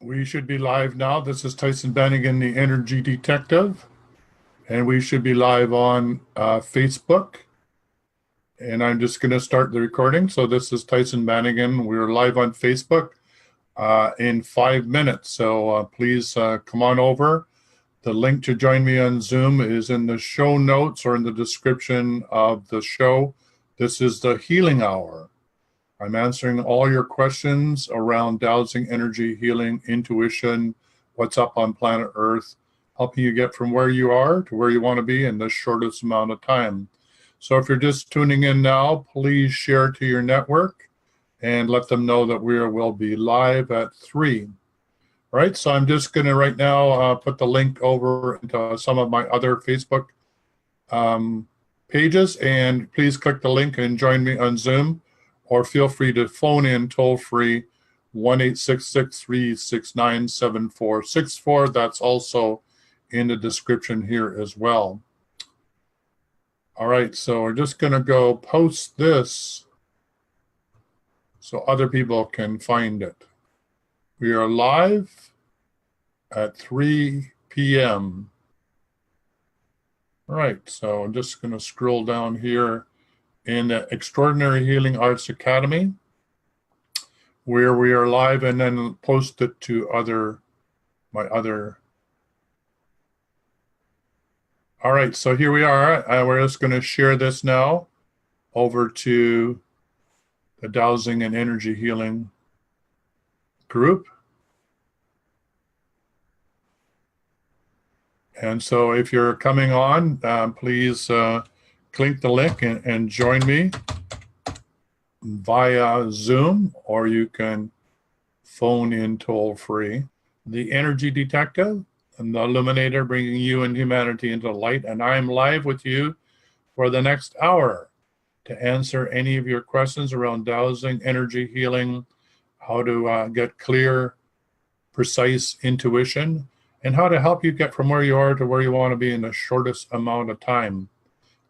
We should be live now. This is Tyson Bannigan, the Energy Detective, and we should be live on Facebook. And I'm just going to start the recording. So this is Tyson Bannigan. We're live on Facebook in 5 minutes. So please come on over. The link to join me on Zoom is in the show notes or in the description of the show. This is the Healing Hour. I'm answering all your questions around dowsing, energy, healing, intuition, what's up on planet Earth, helping you get from where you are to where you want to be in the shortest amount of time. So if you're just tuning in now, please share to your network and let them know that we will be live at 3. All right, so I'm just going to right now put the link over into some of my other Facebook pages, and please click the link and join me on Zoom. Or feel free to phone in toll-free 1-866-369-7464. That's also in the description here as well. All right, so we're just going to go post this so other people can find it. We are live at 3 p.m. All right, so I'm just going to scroll down here in the Extraordinary Healing Arts Academy, where we are live, and then post it to my other. All right, so here we are. We're just going to share this now over to the Dowsing and Energy Healing group. And so if you're coming on, please click the link and join me via Zoom, or you can phone in toll-free. The Energy Detective and the Illuminator, bringing you and humanity into light, and I'm live with you for the next hour to answer any of your questions around dowsing, energy healing, how to get clear, precise intuition, and how to help you get from where you are to where you want to be in the shortest amount of time.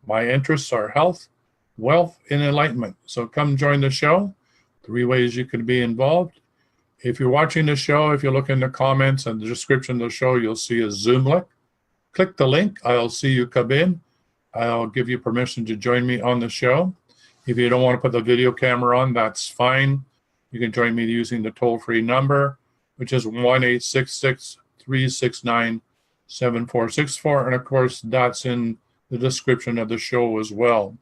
My interests are health, wealth, and enlightenment. So come join the show. 3 ways you can be involved. If you're watching the show, if you look in the comments and the description of the show, you'll see a Zoom link. Click the link. I'll see you come in. I'll give you permission to join me on the show. If you don't want to put the video camera on, that's fine. You can join me using the toll-free number, which is 1-866-369-7464. And of course, that's in the description of the show as well.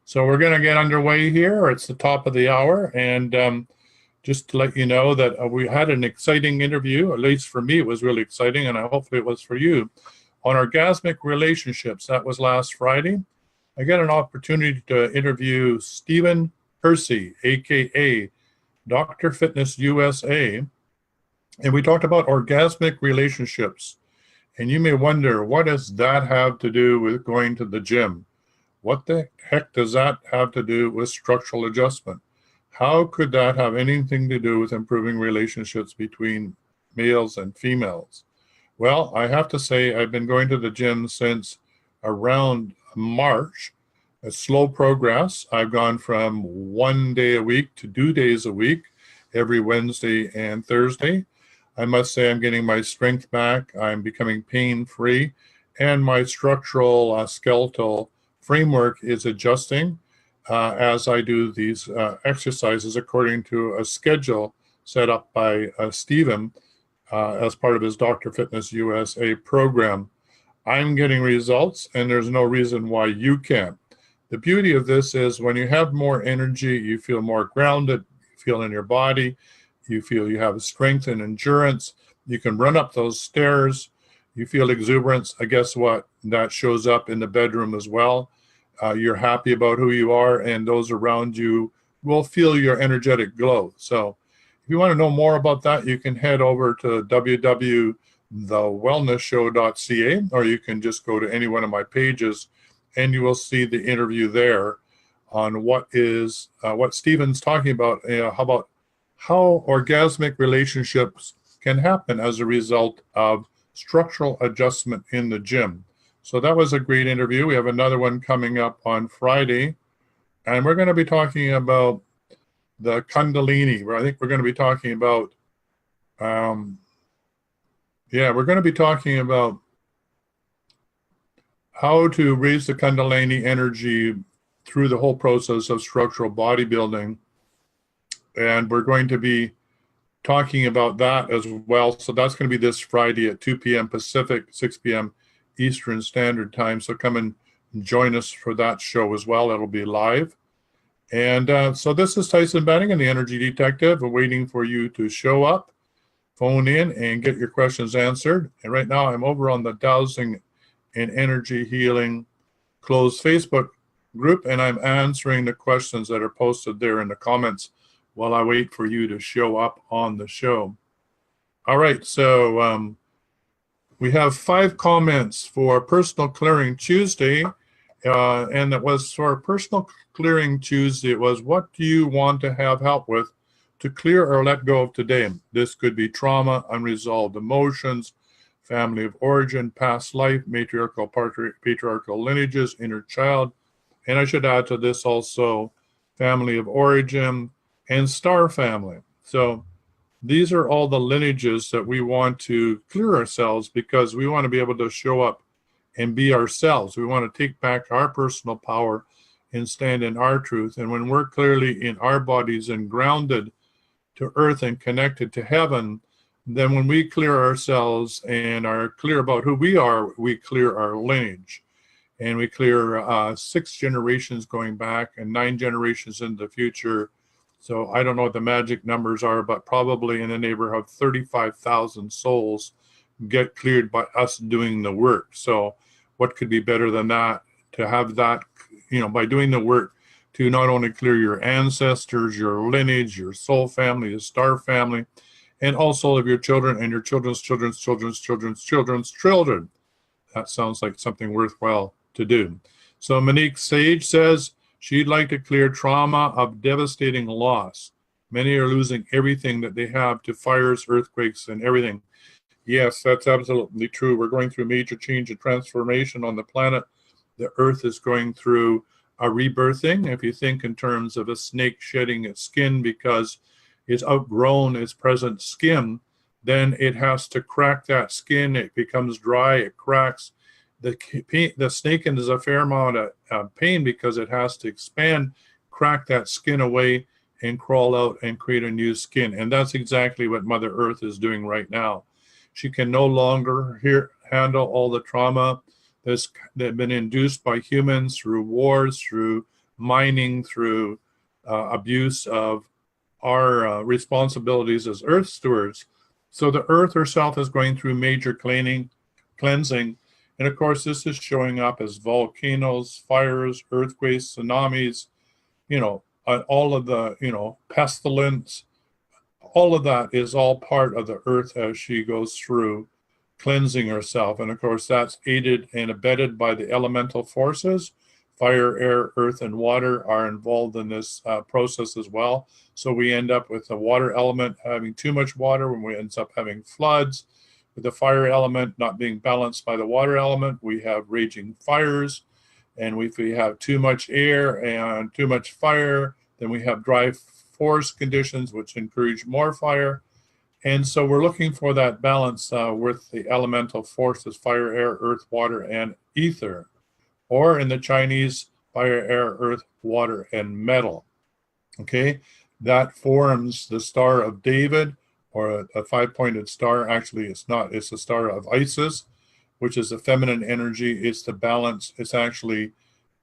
So we're going to get underway here. It's the top of the hour, and just to let you know that we had an exciting interview, at least for me it was really exciting, and hopefully it was for you, on orgasmic relationships. That was last Friday. I got an opportunity to interview Stephen Hersey, aka Dr. Fitness USA, and we talked about orgasmic relationships. And you may wonder, what does that have to do with going to the gym? What the heck does that have to do with structural adjustment? How could that have anything to do with improving relationships between males and females? Well, I have to say I've been going to the gym since around March. A slow progress. I've gone from 1 day a week to 2 days a week, every Wednesday and Thursday. I must say I'm getting my strength back. I'm becoming pain-free, and my structural skeletal framework is adjusting as I do these exercises according to a schedule set up by Stephen as part of his Dr. Fitness USA program. I'm getting results, and there's no reason why you can't. The beauty of this is when you have more energy, you feel more grounded, you feel in your body, you feel you have strength and endurance. You can run up those stairs. You feel exuberance. Guess what? That shows up in the bedroom as well. You're happy about who you are, and those around you will feel your energetic glow. So if you want to know more about that, you can head over to TheWellnessShow.ca, or you can just go to any one of my pages, and you will see the interview there on what Stephen's talking about. How orgasmic relationships can happen as a result of structural adjustment in the gym. So that was a great interview. We have another one coming up on Friday, and we're going to be talking about the Kundalini, where I think we're going to be talking about Yeah, we're going to be talking about how to raise the Kundalini energy through the whole process of structural bodybuilding. And we're going to be talking about that as well. So that's going to be this Friday at 2 p.m. Pacific, 6 p.m. Eastern Standard Time. So come and join us for that show as well. It'll be live. And so this is Tyson Benning, the Energy Detective, waiting for you to show up, phone in, and get your questions answered. And right now I'm over on the Dowsing and Energy Healing closed Facebook group, and I'm answering the questions that are posted there in the comments while I wait for you to show up on the show. All right, so we have 5 comments for Personal Clearing Tuesday, and it was for Personal Clearing Tuesday. It was, what do you want to have help with to clear or let go of today? This could be trauma, unresolved emotions, family of origin, past life, matriarchal, patriarchal lineages, inner child, and I should add to this also family of origin and star family. So these are all the lineages that we want to clear ourselves, because we want to be able to show up and be ourselves. We want to take back our personal power and stand in our truth. And when we're clearly in our bodies and grounded to earth and connected to heaven, then when we clear ourselves and are clear about who we are, we clear our lineage. And we clear 6 generations going back and 9 generations in the future. So I don't know what the magic numbers are, but probably in the neighborhood of 35,000 souls get cleared by us doing the work. So what could be better than that, to have that, by doing the work, to not only clear your ancestors, your lineage, your soul family, the star family, and also of your children and your children's children's children's children's children's children. That sounds like something worthwhile to do. So Monique Sage says she'd like to clear trauma of devastating loss. Many are losing everything that they have to fires, earthquakes, and everything. Yes, that's absolutely true. We're going through major change and transformation on the planet. The earth is going through a rebirthing. If you think in terms of a snake shedding its skin because it's outgrown its present skin, then it has to crack that skin. It becomes dry, it cracks. The snake is a fair amount of pain because it has to expand, crack that skin away, and crawl out and create a new skin. And that's exactly what Mother Earth is doing right now. She can no longer handle all the trauma that's been induced by humans through wars, through mining, through abuse of our responsibilities as Earth stewards. So the Earth herself is going through major cleansing. And of course, this is showing up as volcanoes, fires, earthquakes, tsunamis, all of the, pestilence. All of that is all part of the earth as she goes through cleansing herself. And of course, that's aided and abetted by the elemental forces. Fire, air, earth, and water are involved in this process as well. So we end up with the water element having too much water, when we end up having floods. With the fire element not being balanced by the water element, we have raging fires. And if we have too much air and too much fire, then we have dry forest conditions, which encourage more fire. And so we're looking for that balance with the elemental forces: fire, air, earth, water, and ether. Or in the Chinese, fire, air, earth, water, and metal. Okay, that forms the Star of David, or a 5-pointed star. Actually, it's not. It's the Star of Isis, which is the feminine energy. It's the balance. It's actually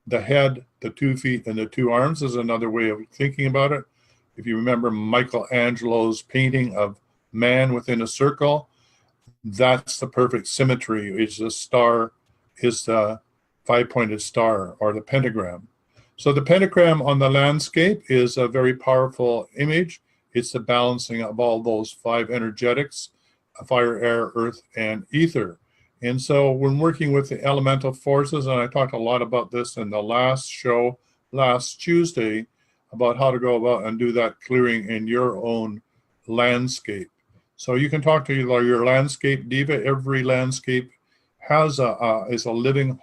the head, the 2 feet, and the 2 arms is another way of thinking about it. If you remember Michelangelo's painting of man within a circle, that's the perfect symmetry. Is the star, is the 5-pointed star, or the pentagram. So the pentagram on the landscape is a very powerful image. It's the balancing of all those 5 energetics: fire, air, earth, and ether. And so when working with the elemental forces, and I talked a lot about this in the last show last Tuesday, about how to go about and do that clearing in your own landscape. So you can talk to your landscape diva. Every landscape has is a living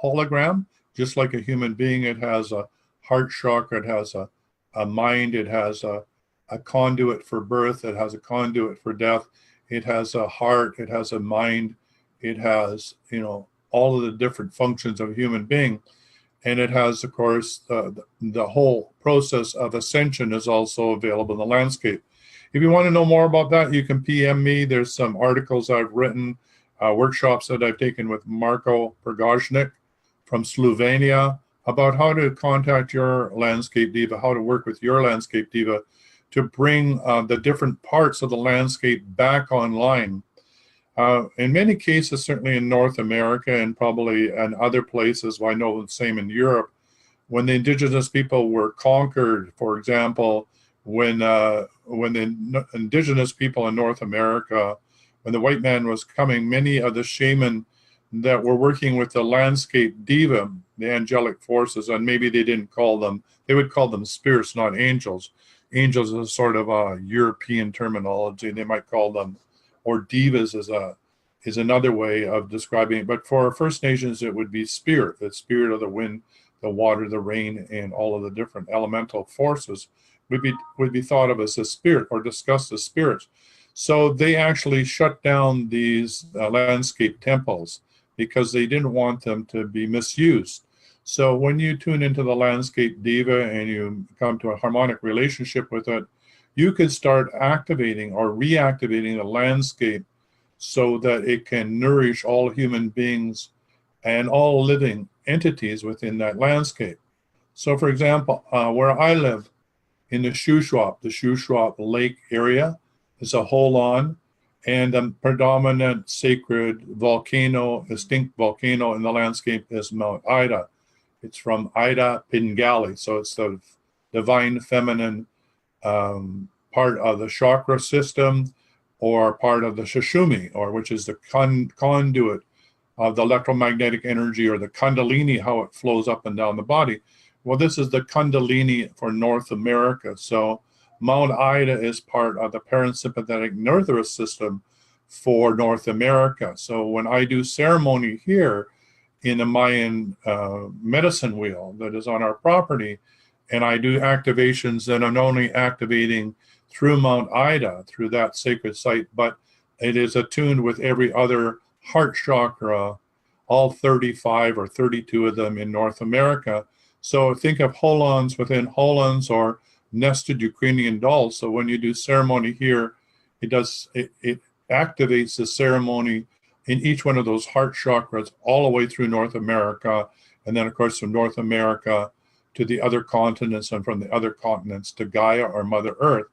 hologram, just like a human being. It has a heart chakra, it has a mind, it has a conduit for birth, it has a conduit for death, it has a heart, it has a mind, it has, all of the different functions of a human being. And it has, of course, the whole process of ascension is also available in the landscape. If you want to know more about that, you can PM me. There's some articles I've written, workshops that I've taken with Marko Pergoznik from Slovenia about how to contact your landscape diva, how to work with your landscape diva to bring the different parts of the landscape back online. In many cases, certainly in North America and probably in other places, well, I know the same in Europe, when the indigenous people were conquered, for example, when the indigenous people in North America, when the white man was coming, many of the shaman that were working with the landscape diva, the angelic forces, and maybe they didn't call them, they would call them spirits, not angels. Angels is sort of a European terminology. They might call them, or divas is another way of describing it. But for First Nations, it would be spirit, the spirit of the wind, the water, the rain, and all of the different elemental forces would be thought of as a spirit or discussed as spirits. So they actually shut down these landscape temples because they didn't want them to be misused. So when you tune into the landscape diva and you come to a harmonic relationship with it, you can start activating or reactivating the landscape so that it can nourish all human beings and all living entities within that landscape. So for example, where I live in the Shuswap Lake area is a hole-on, and the predominant sacred volcano, extinct volcano in the landscape is Mount Ida. It's from Ida Pingali, so it's the divine feminine part of the chakra system, or part of the Shishumi, or which is the conduit of the electromagnetic energy, or the Kundalini, how it flows up and down the body. Well, this is the Kundalini for North America. So Mount Ida is part of the parasympathetic nervous system for North America. So when I do ceremony here in the Mayan medicine wheel that is on our property, and I do activations, then I'm not only activating through Mount Ida, through that sacred site, but it is attuned with every other heart chakra, all 35 or 32 of them in North America. So think of holons within holons, or nested Ukrainian dolls. So when you do ceremony here, it activates the ceremony in each one of those heart chakras all the way through North America, and then of course from North America to the other continents, and from the other continents to Gaia or Mother Earth.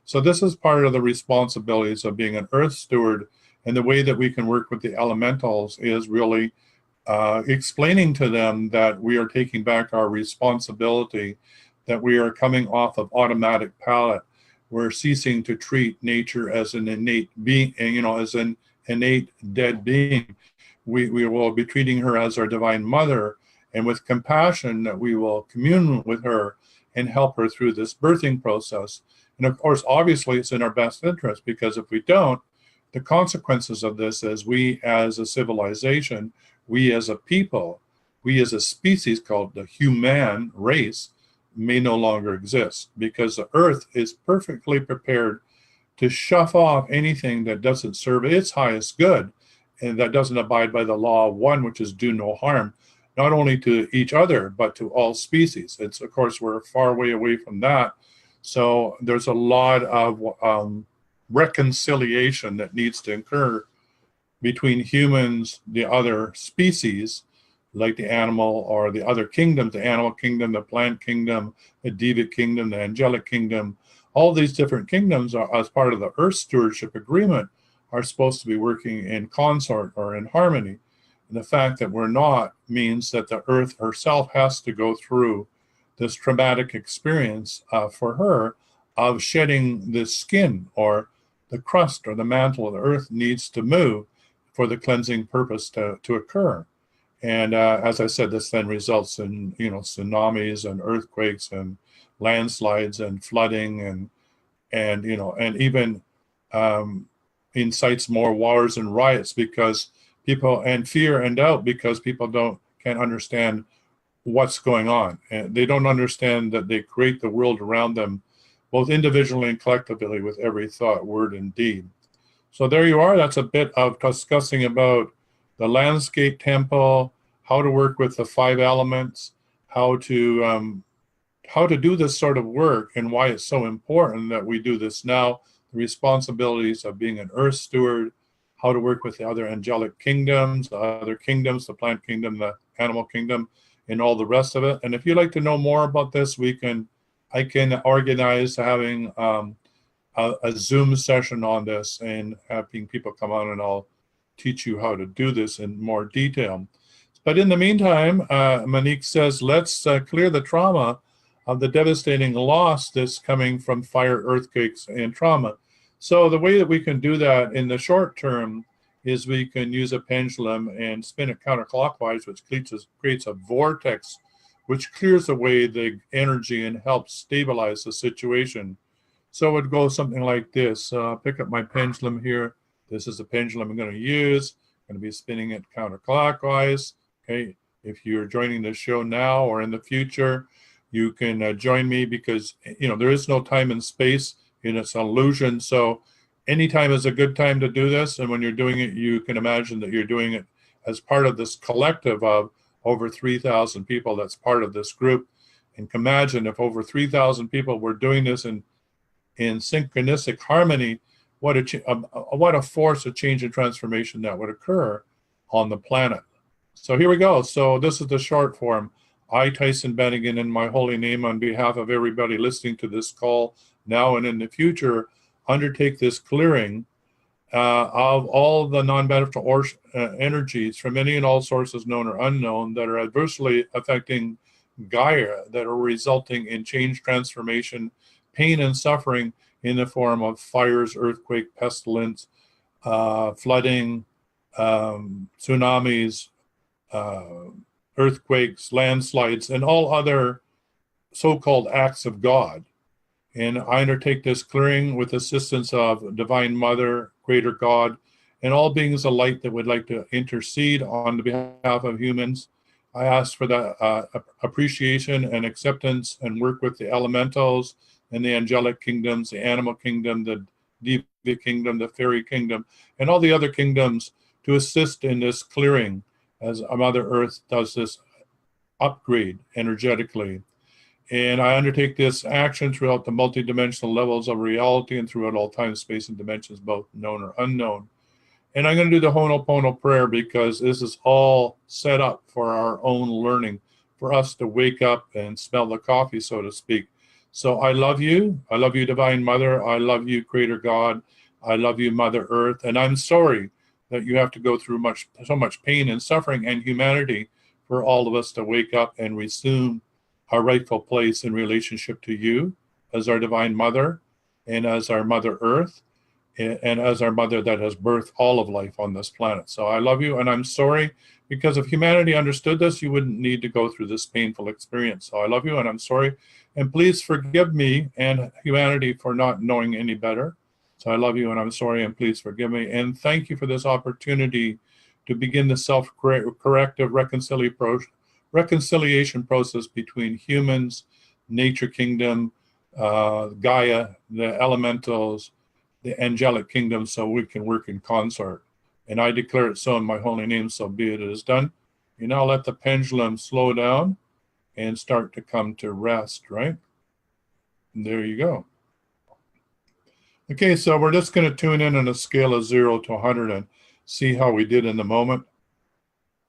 So this is part of the responsibilities of being an earth steward, and the way that we can work with the elementals is really explaining to them that we are taking back our responsibility, that we are coming off of automatic pilot. We're ceasing to treat nature as an innate being, as an innate dead being. We will be treating her as our divine mother, and with compassion that we will commune with her and help her through this birthing process. And of course, obviously, it's in our best interest, because if we don't, the consequences of this is we as a civilization, we as a people, we as a species called the human race may no longer exist, because the earth is perfectly prepared to shove off anything that doesn't serve its highest good and that doesn't abide by the law of one, which is do no harm, not only to each other, but to all species. It's, of course, we're far way away from that. So there's a lot of reconciliation that needs to occur between humans, the other species, like the animal or the other kingdoms, the animal kingdom, the plant kingdom, the Diva kingdom, the angelic kingdom. All these different kingdoms are, as part of the Earth Stewardship Agreement, are supposed to be working in consort or in harmony. And the fact that we're not means that the Earth herself has to go through this traumatic experience for her of shedding the skin, or the crust or the mantle of the Earth needs to move for the cleansing purpose to occur. And as I said, this then results in tsunamis and earthquakes and landslides and flooding and even incites more wars and riots, because people, and fear and doubt, because people can't understand what's going on, and they don't understand that they create the world around them, both individually and collectively, with every thought, word, and deed. So there you are. That's a bit of discussing about the landscape temple, how to work with the 5 elements, how to do this sort of work, and why it's so important that we do this now, the responsibilities of being an earth steward, how to work with the other angelic kingdoms, the plant kingdom, the animal kingdom, and all the rest of it. And if you'd like to know more about this, I can organize having a Zoom session on this and having people come on, and I'll teach you how to do this in more detail. But in the meantime, Monique says, let's clear the trauma of the devastating loss that's coming from fire, earthquakes, and trauma. So the way that we can do that in the short term is we can use a pendulum and spin it counterclockwise, which creates a vortex, which clears away the energy and helps stabilize the situation. So it would go something like this. Pick up my pendulum here. This is the pendulum I'm going to use. I'm going to be spinning it counterclockwise. Okay. If you're joining the show now or in the future, you can join me, because there is no time and space, and it's an illusion. So anytime is a good time to do this. And when you're doing it, you can imagine that you're doing it as part of this collective of over 3,000 people that's part of this group. And imagine if over 3,000 people were doing this in synchronistic harmony, what a force of change and transformation that would occur on the planet. So here we go. So this is the short form. I, Tyson Bennigan, in my holy name, on behalf of everybody listening to this call now and in the future, undertake this clearing of all the non-beneficial energies from any and all sources, known or unknown, that are adversely affecting Gaia, that are resulting in change, transformation, pain, and suffering in the form of fires, earthquake, pestilence, flooding, tsunamis, earthquakes, landslides, and all other so-called acts of God. And I undertake this clearing with assistance of Divine Mother, Greater God, and all beings of light that would like to intercede on the behalf of humans. I ask for the appreciation and acceptance, and work with the elementals and the angelic kingdoms, the animal kingdom, the Diva kingdom, the fairy kingdom, and all the other kingdoms to assist in this clearing as Mother Earth does this upgrade energetically. And I undertake this action throughout the multidimensional levels of reality and throughout all time, space, and dimensions, both known or unknown. And I'm going to do the Ho'oponopono prayer, because this is all set up for our own learning, for us to wake up and smell the coffee, so to speak. So I love you. I love you, Divine Mother. I love you, Creator God. I love you, Mother Earth. And I'm sorry that you have to go through so much pain and suffering and humanity for all of us to wake up and resume our rightful place in relationship to you as our Divine Mother, and as our Mother Earth, and as our mother that has birthed all of life on this planet. So I love you, and I'm sorry, because if humanity understood this, you wouldn't need to go through this painful experience. So I love you, and I'm sorry, and please forgive me and humanity for not knowing any better. So I love you, and I'm sorry, and please forgive me. And thank you for this opportunity to begin the self-corrective reconciliation process between humans, nature kingdom, Gaia, the elementals, the angelic kingdom, so we can work in concert. And I declare it so in my holy name, so be it. It is done. You now let the pendulum slow down and start to come to rest, right? And there you go. Okay, so we're just going to tune in on a scale of 0 to 100 and see how we did in the moment.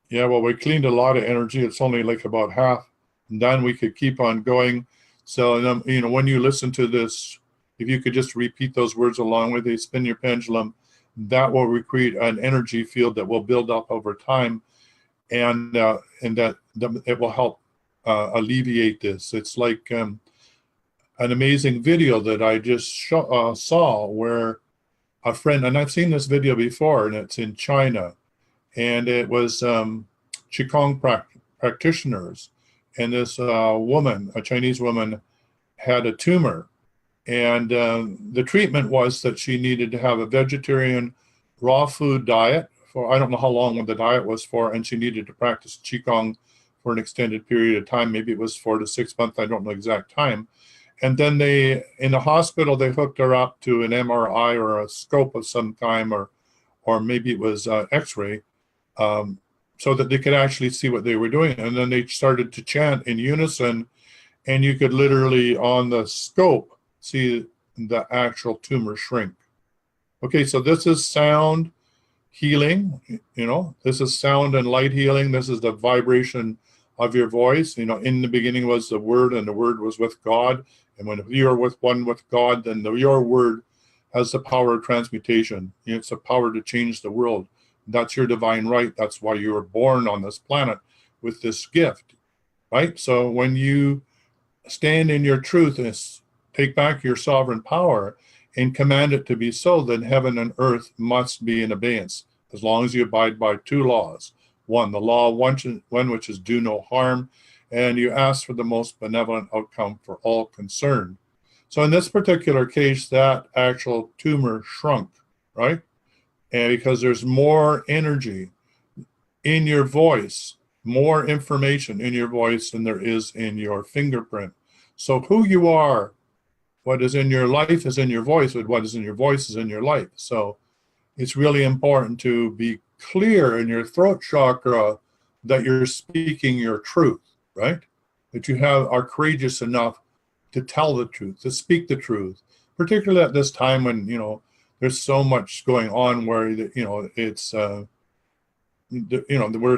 Yeah, well, we cleaned a lot of energy. It's only like about half done. We could keep on going. So, when you listen to this, if you could just repeat those words along with it, spin your pendulum, that will create an energy field that will build up over time, and that it will help alleviate this. It's like an amazing video that I just saw where a friend, and I've seen this video before, and it's in China, and it was Qigong practitioners, and this woman, a Chinese woman, had a tumor. And the treatment was that she needed to have a vegetarian raw food diet for, I don't know how long the diet was for, and she needed to practice Qigong for an extended period of time. Maybe it was 4 to 6 months. I don't know exact time. And then in the hospital, they hooked her up to an MRI or a scope of some kind, or maybe it was X-ray, so that they could actually see what they were doing. And then they started to chant in unison, and you could literally, on the scope, see the actual tumor shrink. Okay, so this is sound healing, this is sound and light healing. This is the vibration of your voice. In the beginning was the Word, and the Word was with God. And when you're one with God, then your word has the power of transmutation. It's the power to change the world. That's your divine right. That's why you were born on this planet with this gift, right? So when you stand in your truth and take back your sovereign power and command it to be so, then heaven and earth must be in abeyance, as long as you abide by two laws. One, the law one which is do no harm, and you ask for the most benevolent outcome for all concerned. So in this particular case, that actual tumor shrunk, right? And because there's more energy in your voice, more information in your voice than there is in your fingerprint. So who you are, what is in your life is in your voice, but what is in your voice is in your life. So it's really important to be clear in your throat chakra that you're speaking your truth, right? That you are courageous enough to tell the truth, to speak the truth, particularly at this time when, there's so much going on where, it's, we're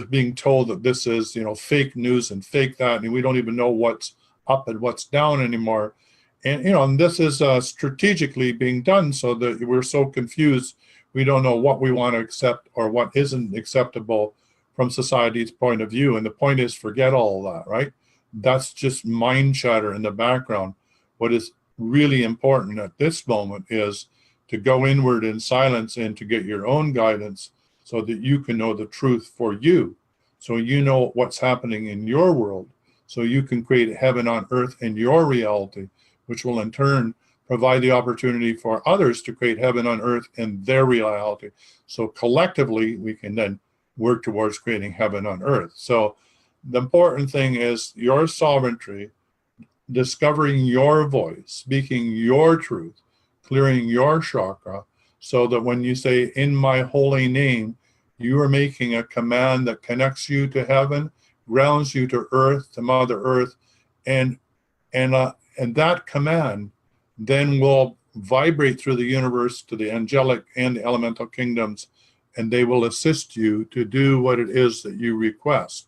being told that this is, fake news and fake that, and we don't even know what's up and what's down anymore. And, and this is strategically being done so that we're so confused, we don't know what we want to accept or what isn't acceptable from society's point of view. And the point is, forget all that, right? That's just mind chatter in the background. What is really important at this moment is to go inward in silence and to get your own guidance so that you can know the truth for you. So you know what's happening in your world, so you can create heaven on earth in your reality, which will in turn provide the opportunity for others to create heaven on earth in their reality. So collectively, we can then work towards creating heaven on earth. So the important thing is your sovereignty, discovering your voice, speaking your truth, clearing your chakra, so that when you say, in my holy name, you are making a command that connects you to heaven, grounds you to earth, to Mother Earth, and that command then will vibrate through the universe to the angelic and the elemental kingdoms, and they will assist you to do what it is that you request.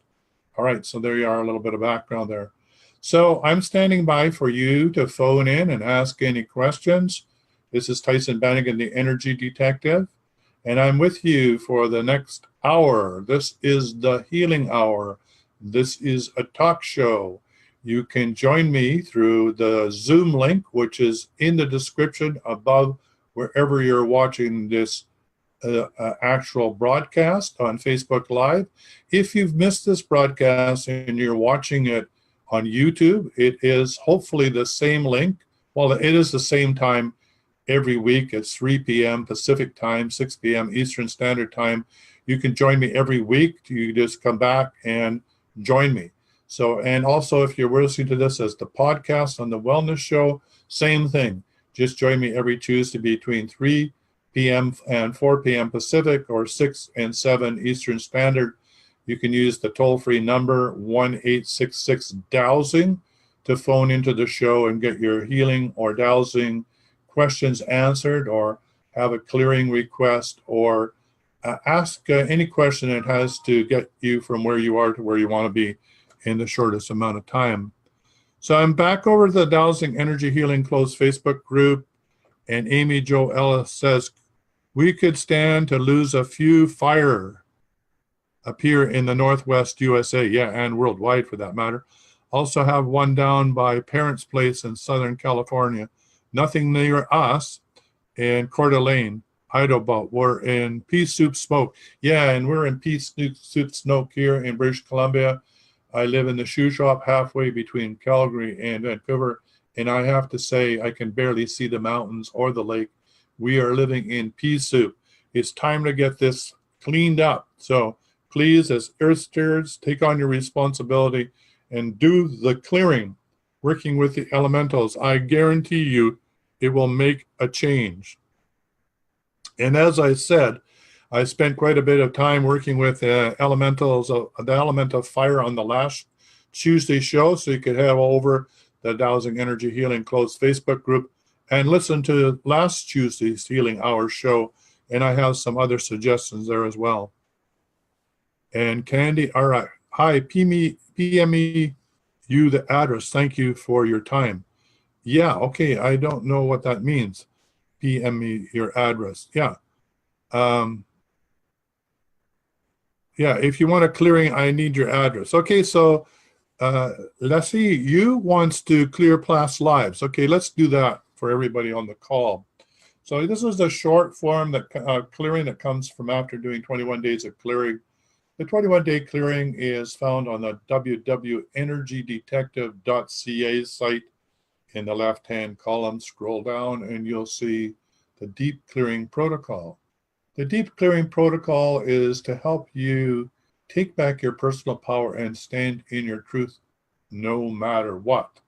All right, so there you are, a little bit of background there. So I'm standing by for you to phone in and ask any questions. This is Tyson Bannigan, the Energy Detective, and I'm with you for the next hour. This is the Healing Hour. This is a talk show. You can join me through the Zoom link, which is in the description above wherever you're watching this actual broadcast on Facebook Live. If you've missed this broadcast and you're watching it on YouTube, it is hopefully the same link. Well, it is the same time every week. It's 3 p.m. Pacific time, 6 p.m. Eastern Standard Time. You can join me every week. You just come back and join me. So, and also if you're listening to this as the podcast on The Wellness Show, same thing. Just join me every Tuesday between 3 p.m. and 4 p.m. Pacific, or 6 and 7 Eastern Standard. You can use the toll-free number 1-866-DOWSING to phone into the show and get your healing or dowsing questions answered, or have a clearing request, or ask any question that has to get you from where you are to where you want to be in the shortest amount of time. So I'm back over to the Dowsing Energy Healing closed Facebook group, and Amy Jo Ellis says, we could stand to lose a few fire up here in the Northwest USA, yeah, and worldwide for that matter. Also have one down by Parents Place in Southern California. Nothing near us in Coeur d'Alene, Idaho. We're in Pea Soup Smoke. Yeah, and we're in Pea Soup Smoke here in British Columbia. I live in the shoe shop halfway between Calgary and Vancouver, and I have to say I can barely see the mountains or the lake. We are living in pea soup. It's time to get this cleaned up. So please, as Earth stewards, take on your responsibility and do the clearing working with the elementals, I guarantee you it will make a change. And as I said, I spent quite a bit of time working with elementals, the element of fire on the last Tuesday show, so you could head over the Dowsing Energy Healing closed Facebook group and listen to last Tuesday's Healing Hour show, and I have some other suggestions there as well. And Candy, all right, hi, PME you the address. Thank you for your time. Yeah, okay, I don't know what that means. PM me your address. Yeah. Yeah, if you want a clearing, I need your address. Okay, so Leslie, you wants to clear past lives. Okay, let's do that for everybody on the call. So this is the short form that clearing that comes from after doing 21 days of clearing. The 21-day clearing is found on the www.energydetective.ca site. In the left-hand column, scroll down and you'll see the deep clearing protocol. The deep clearing protocol is to help you take back your personal power and stand in your truth no matter what.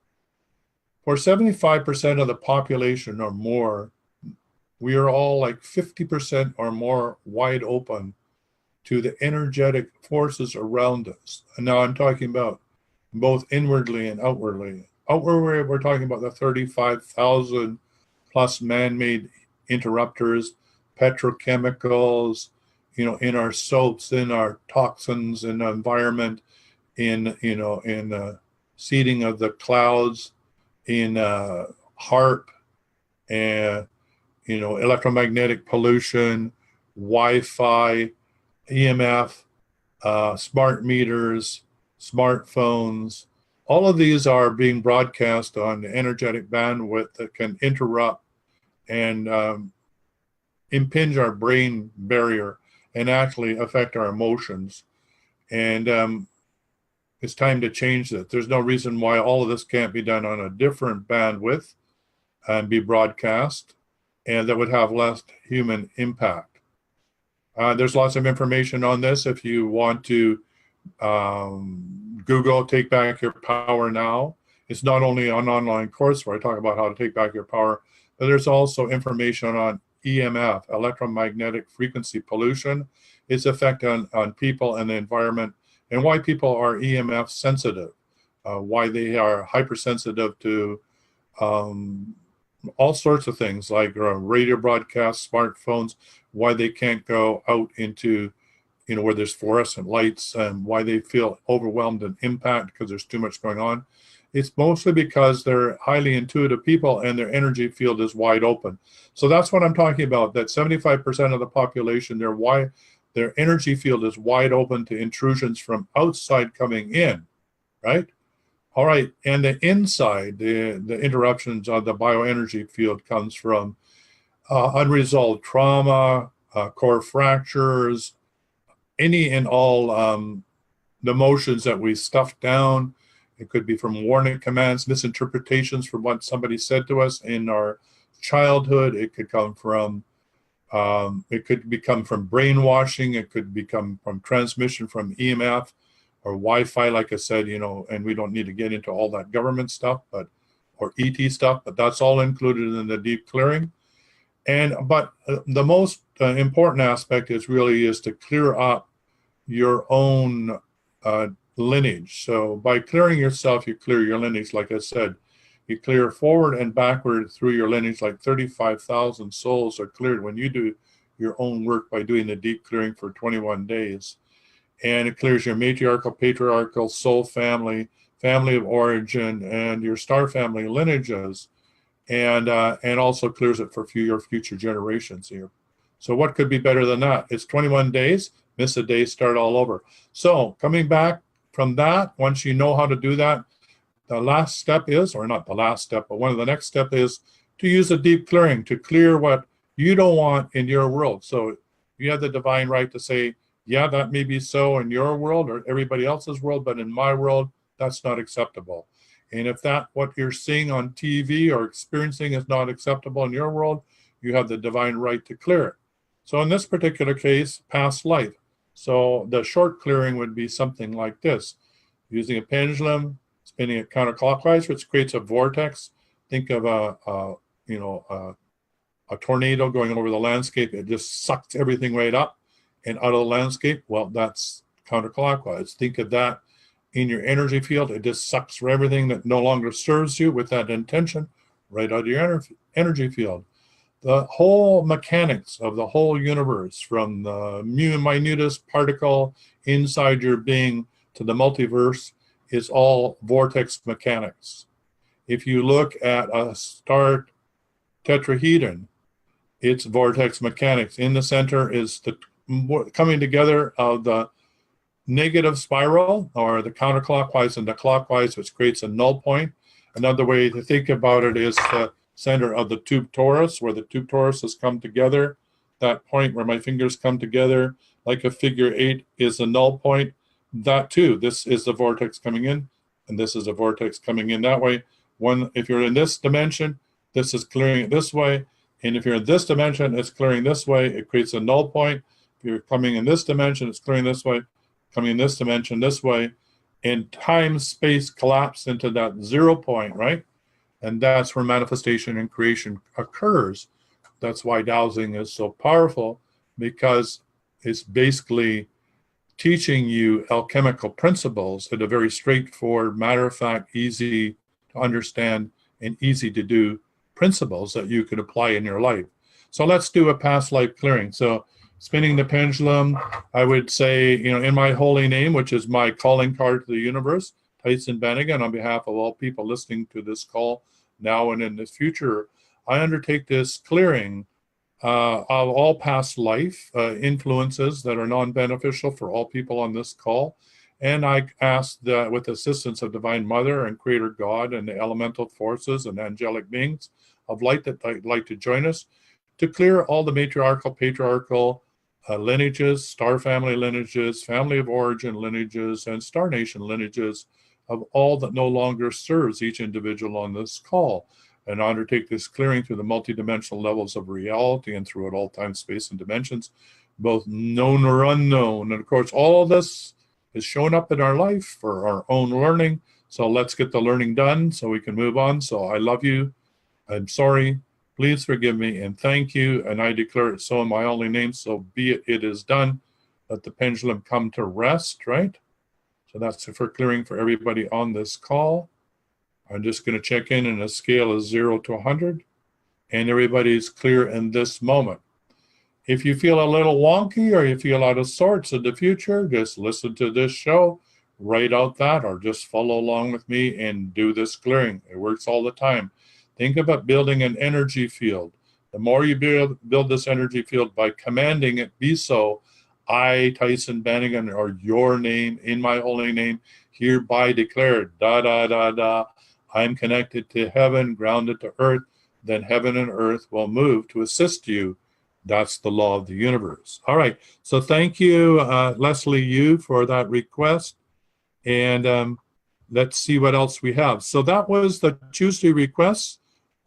For 75% of the population or more, we are all like 50% or more wide open to the energetic forces around us. And now I'm talking about both inwardly and outwardly. Outwardly, we're talking about the 35,000 plus man-made interrupters, petrochemicals, in our soaps, in our toxins, in the environment, in seeding of the clouds, in HARP, and electromagnetic pollution, Wi-Fi, EMF, smart meters, smartphones. All of these are being broadcast on the energetic bandwidth that can interrupt and impinge our brain barrier and actually affect our emotions. And it's time to change that. There's no reason why all of this can't be done on a different bandwidth and be broadcast, and that would have less human impact. There's lots of information on this if you want to Google Take Back Your Power Now. It's not only an online course where I talk about how to take back your power, but there's also information on EMF, electromagnetic frequency pollution, its effect on people and the environment, and why people are EMF sensitive, why they are hypersensitive to all sorts of things like radio broadcasts, smartphones, why they can't go out into where there's fluorescent lights, and why they feel overwhelmed and impact because there's too much going on. It's mostly because they're highly intuitive people and their energy field is wide open. So that's what I'm talking about, that 75% of the population, their energy field is wide open to intrusions from outside coming in, right? All right, and the inside, the interruptions on the bioenergy field comes from unresolved trauma, core fractures, any and all the emotions that we stuff down. It could be from warning commands, misinterpretations from what somebody said to us in our childhood. It could come from brainwashing. It could become from transmission from EMF or Wi-Fi, like I said, and we don't need to get into all that government stuff, or ET stuff, but that's all included in the deep clearing. But the most important aspect is to clear up your own lineage. So by clearing yourself, you clear your lineage. Like I said, you clear forward and backward through your lineage. Like 35,000 souls are cleared when you do your own work by doing the deep clearing for 21 days. And it clears your matriarchal, patriarchal, soul family, family of origin, and your star family lineages, and also clears it for your future generations here. So what could be better than that? It's 21 days, miss a day, start all over. So coming back from that, once you know how to do that, the last step is, or not the last step, but one of the next steps is to use a deep clearing to clear what you don't want in your world. So you have the divine right to say, yeah, that may be so in your world or everybody else's world, but in my world, that's not acceptable. And if what you're seeing on TV or experiencing is not acceptable in your world, you have the divine right to clear it. So in this particular case, past life. So the short clearing would be something like this. Using a pendulum, spinning it counterclockwise, which creates a vortex. Think of a tornado going over the landscape. It just sucks everything right up and out of the landscape. Well, that's counterclockwise. Think of that in your energy field. It just sucks everything that no longer serves you with that intention right out of your energy field. The whole mechanics of the whole universe, from the minutest particle inside your being to the multiverse, is all vortex mechanics. If you look at a star tetrahedron, it's vortex mechanics. In the center is the coming together of the negative spiral, or the counterclockwise and the clockwise, which creates a null point. Another way to think about it is the center of the tube torus, where the tube torus has come together. That point where my fingers come together like a figure 8 is a null point. That too, this is the vortex coming in, and this is a vortex coming in that way. If you're in this dimension, this is clearing it this way. And if you're in this dimension, it's clearing this way. It creates a null point. If you're coming in this dimension, it's clearing this way. Coming in this dimension this way. And time, space collapse into that 0 point, right? And that's where manifestation and creation occurs. That's why dowsing is so powerful, because it's basically teaching you alchemical principles at a very straightforward, matter-of-fact, easy to understand and easy to do principles that you could apply in your life. So let's do a past life clearing. So spinning the pendulum, I would say, in my holy name, which is my calling card to the universe, Tyson Bannigan, on behalf of all people listening to this call now and in the future, I undertake this clearing of all past life influences that are non-beneficial for all people on this call. And I ask that, with the assistance of Divine Mother and Creator God and the elemental forces and angelic beings of light that I'd like to join us, to clear all the matriarchal, patriarchal lineages, star family lineages, family of origin lineages, and star nation lineages of all that no longer serves each individual on this call, and undertake this clearing through the multidimensional levels of reality and throughout all time, space, and dimensions, both known or unknown. And of course, all of this is showing up in our life for our own learning. So let's get the learning done so we can move on. So I love you. I'm sorry. Please forgive me and thank you. And I declare it so in my only name. So be it, it is done. Let the pendulum come to rest, right? So that's for clearing for everybody on this call. I'm just going to check in a scale of 0 to 100. And everybody's clear in this moment. If you feel a little wonky or you feel out of sorts in the future, just listen to this show, write out that, or just follow along with me and do this clearing. It works all the time. Think about building an energy field. The more you build this energy field by commanding it be so, I, Tyson Bannigan, or your name, in my holy name, hereby declare, I'm connected to heaven, grounded to earth, then heaven and earth will move to assist you. That's the law of the universe. All right. So thank you, Leslie Yu, for that request. And let's see what else we have. So that was the Tuesday requests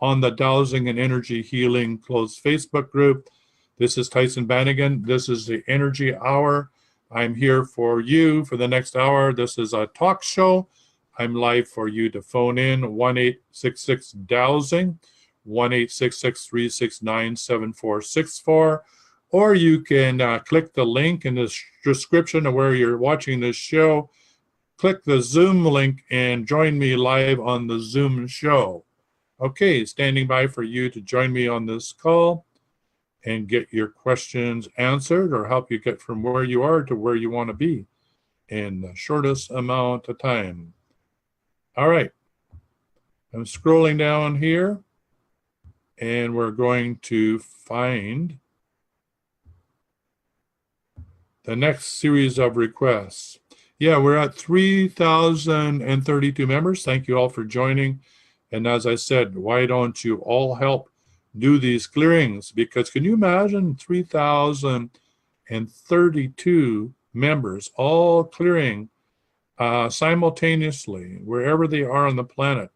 on the Dowsing and Energy Healing closed Facebook group. This is Tyson Bannigan. This is the Energy Hour. I'm here for you for the next hour. This is a talk show. I'm live for you to phone in, 1-866-DOWSING, 1-866-369-7464, or you can click the link in the description of where you're watching this show. Click the Zoom link and join me live on the Zoom show. Okay, standing by for you to join me on this call and get your questions answered or help you get from where you are to where you want to be in the shortest amount of time. All right, I'm scrolling down here and we're going to find the next series of requests. Yeah, we're at 3,032 members. Thank you all for joining. And as I said, why don't you all help do these clearings? Because can you imagine 3,032 members all clearing simultaneously, wherever they are on the planet?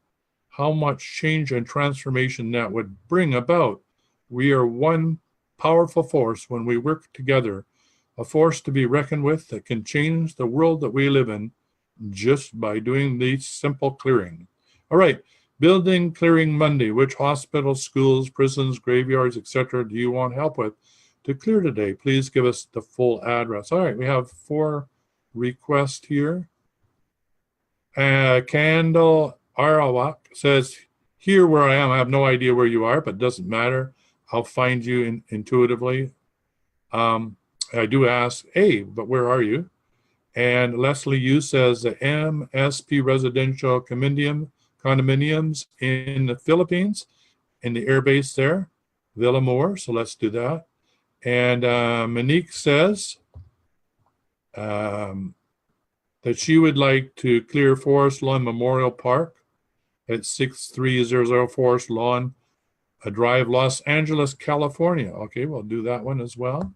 How much change and transformation that would bring about. We are one powerful force when we work together, a force to be reckoned with that can change the world that we live in just by doing these simple clearing. All right, building clearing Monday. Which hospitals, schools, prisons, graveyards, etc. do you want help with to clear today? Please give us the full address. All right, we have 4 requests here. Candle Arawak says, here where I am, I have no idea where you are, but it doesn't matter. I'll find you intuitively. I do ask, hey, but where are you? And Leslie Yu says the MSP residential condominiums in the Philippines, in the air base there, Villamore. So let's do that. And Monique says that she would like to clear Forest Lawn Memorial Park at 6300 Forest Lawn Drive, Los Angeles, California. Okay, we'll do that one as well.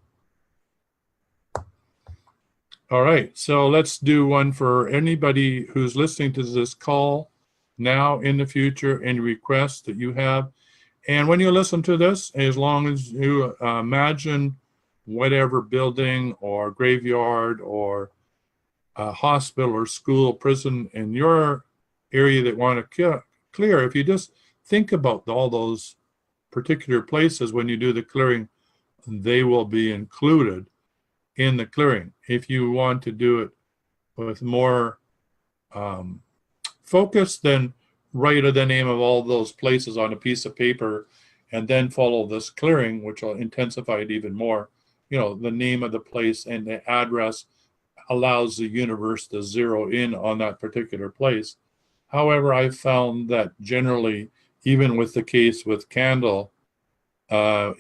All right, so let's do one for anybody who's listening to this call now, in the future, any requests that you have. And when you listen to this, as long as you imagine whatever building or graveyard or hospital or school, prison in your area that want to clear, if you just think about all those particular places when you do the clearing, they will be included in the clearing. If you want to do it with more focus, then write the name of all those places on a piece of paper and then follow this clearing, which will intensify it even more. You know, the name of the place and the address allows the universe to zero in on that particular place. However, I found that generally, even with the case with Candle,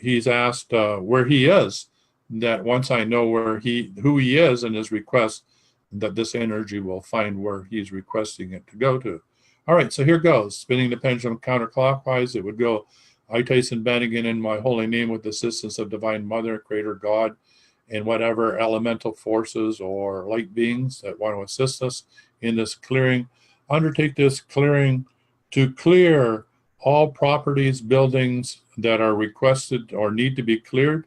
he's asked where he is, that once I know who he is and his request, that this energy will find where he's requesting it to go to. All right, so here goes. Spinning the pendulum counterclockwise, it would go, I, Tyson Bannigan, in my holy name, with the assistance of Divine Mother, Creator God, and whatever elemental forces or light beings that want to assist us in this clearing, undertake this clearing to clear all properties, buildings that are requested or need to be cleared,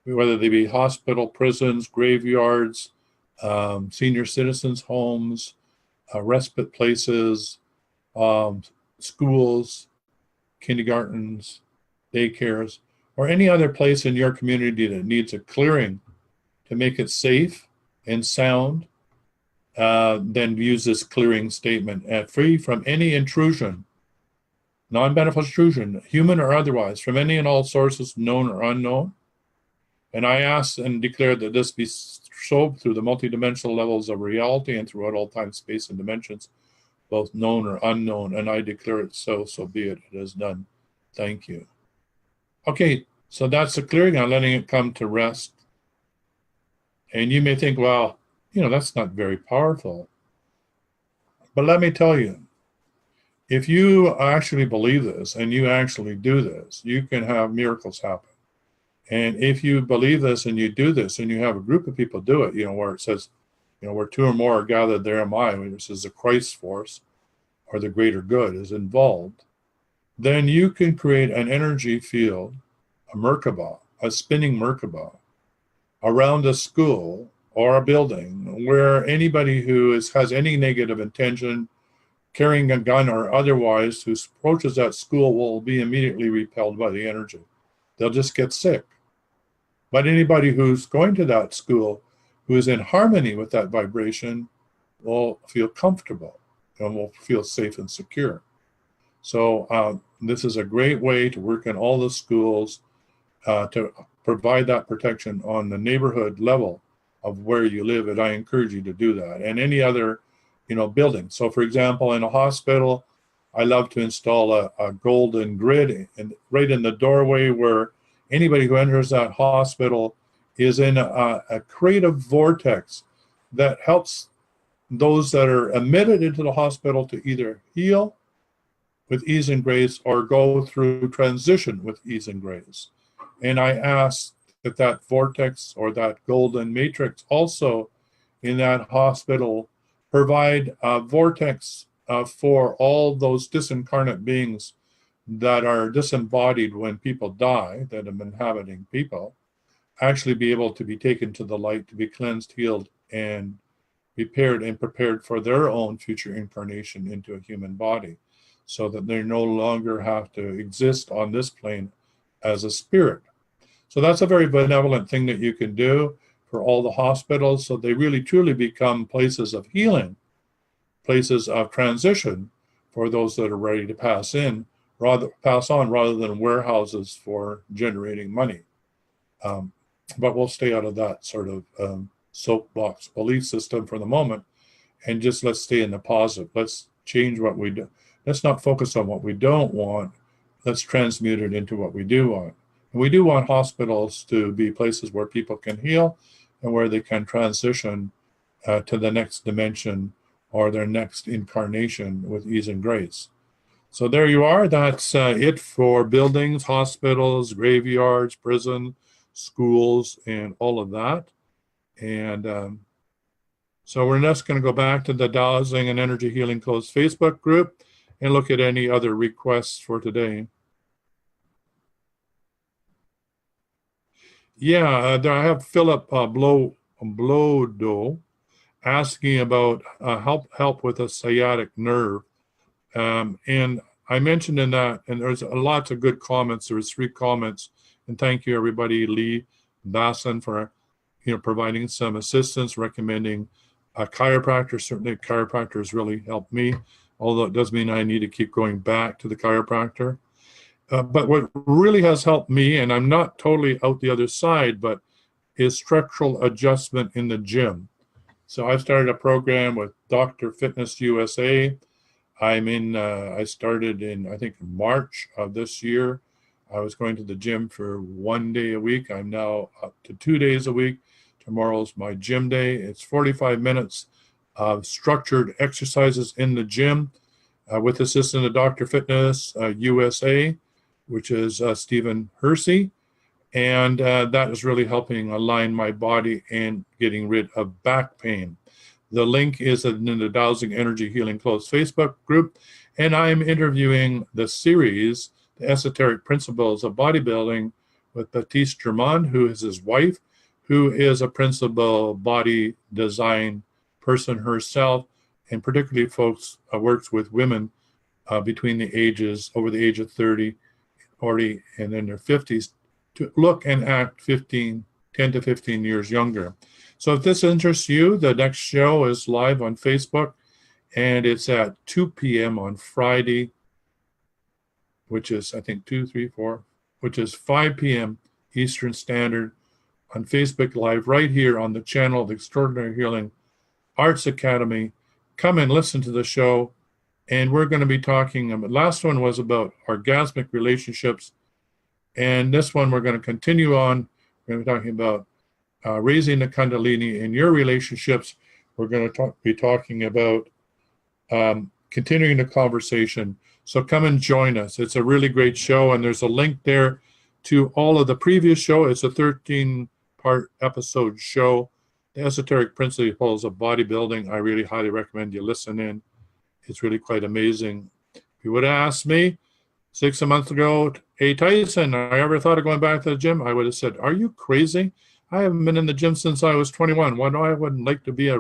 whether they be hospital, prisons, graveyards, senior citizens' homes, respite places, schools, kindergartens, daycares, or any other place in your community that needs a clearing to make it safe and sound. Then use this clearing statement, free from any intrusion, non-beneficial intrusion, human or otherwise, from any and all sources, known or unknown. And I ask and declare that this be so through the multidimensional levels of reality and throughout all time, space, and dimensions, both known or unknown. And I declare it so be it. It is done. Thank you. Okay, so that's the clearing. I'm letting it come to rest. And you may think, well, you know, that's not very powerful. But let me tell you, if you actually believe this and you actually do this, you can have miracles happen. And if you believe this and you do this and you have a group of people do it, you know, where it says, you know, where 2 or more are gathered, there am I, which is the Christ force or the greater good is involved, then you can create an energy field, a Merkaba, a spinning Merkaba, around a school or a building where anybody who has any negative intention, carrying a gun or otherwise, who approaches that school will be immediately repelled by the energy. They'll just get sick. But anybody who's going to that school, who is in harmony with that vibration, will feel comfortable and will feel safe and secure. So this is a great way to work in all the schools to provide that protection on the neighborhood level of where you live. And I encourage you to do that. And any other, you know, building. So for example, in a hospital, I love to install a golden grid right in the doorway where anybody who enters that hospital is in a creative vortex that helps those that are admitted into the hospital to either heal with ease and grace or go through transition with ease and grace. And I ask that vortex or that golden matrix also in that hospital provide a vortex for all those disincarnate beings that are disembodied when people die, that have been inhabiting people, actually be able to be taken to the light, to be cleansed, healed, and repaired and prepared for their own future incarnation into a human body, so that they no longer have to exist on this plane as a spirit. So that's a very benevolent thing that you can do for all the hospitals, so they really truly become places of healing, places of transition for those that are ready to pass on, rather than warehouses for generating money. But we'll stay out of that sort of soapbox belief system for the moment, and just let's stay in the positive. Let's change what we do. Let's not focus on what we don't want. Let's transmute it into what we do want. And we do want hospitals to be places where people can heal and where they can transition to the next dimension or their next incarnation with ease and grace. So there you are. That's it for buildings, hospitals, graveyards, prison, schools, and all of that. And so we're just going to go back to the Dowsing and Energy Healing Closed Facebook group and look at any other requests for today. Yeah, I have Philip Blodo asking about help with a sciatic nerve. And I mentioned in that, and there's lots of good comments. There was 3 comments, and thank you everybody. Lee Basson for providing some assistance, recommending a chiropractor. Certainly, a chiropractor has really helped me, although it does mean I need to keep going back to the chiropractor. But what really has helped me, and I'm not totally out the other side, but is structural adjustment in the gym. So I've started a program with Dr. Fitness USA. I started in, I think, March of this year. I was going to the gym for 1 day a week. I'm now up to 2 days a week. Tomorrow's my gym day. It's 45 minutes of structured exercises in the gym with assistance of Dr. Fitness USA, which is Stephen Hersey. And that is really helping align my body and getting rid of back pain. The link is in the Dowsing Energy Healing Closed Facebook group. And I'm interviewing the series, The Esoteric Principles of Bodybuilding, with Baptiste Germain, who is his wife, who is a principal body design person herself, and particularly works with women between the ages, over the age of 30, 40, and in their 50s, to look and act 10 to 15 years younger. So if this interests you, the next show is live on Facebook, and it's at 2 p.m. on Friday, which is, I think, 2, 3, 4, which is 5 p.m. Eastern Standard on Facebook Live, right here on the channel of the Extraordinary Healing Arts Academy. Come and listen to the show, and we're going to be talking about, last one was about orgasmic relationships, and this one we're going to continue on. We're going to be talking about raising the Kundalini in your relationships. We're going to be talking about continuing the conversation. So come and join us. It's a really great show, and there's a link there to all of the previous show. It's a 13-part episode show, The Esoteric Principles of Bodybuilding. I really highly recommend you listen in. It's really quite amazing. If you would have asked me 6 months ago, hey, Tyson, I ever thought of going back to the gym? I would have said, are you crazy? I haven't been in the gym since I was 21. Why do I wouldn't like to be a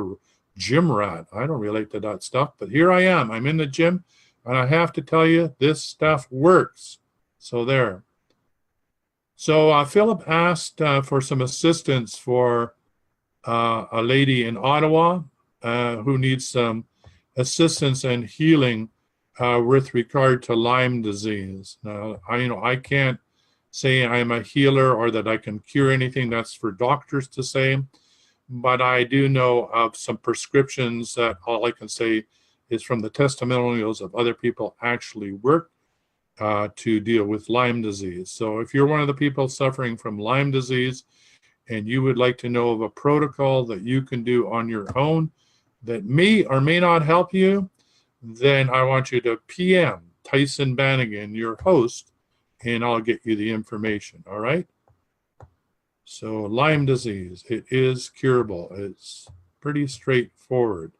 gym rat? I don't relate to that stuff, but here I am. I'm in the gym, and I have to tell you, this stuff works. So there. So Philip asked for some assistance for a lady in Ottawa who needs some assistance and healing with regard to Lyme disease. Now, I can't say I'm a healer or that I can cure anything. That's for doctors to say. But I do know of some prescriptions that all I can say is from the testimonials of other people actually work to deal with Lyme disease. So if you're one of the people suffering from Lyme disease and you would like to know of a protocol that you can do on your own that may or may not help you, then I want you to PM Tyson Bannigan, your host, and I'll get you the information, all right? So Lyme disease, it is curable. It's pretty straightforward.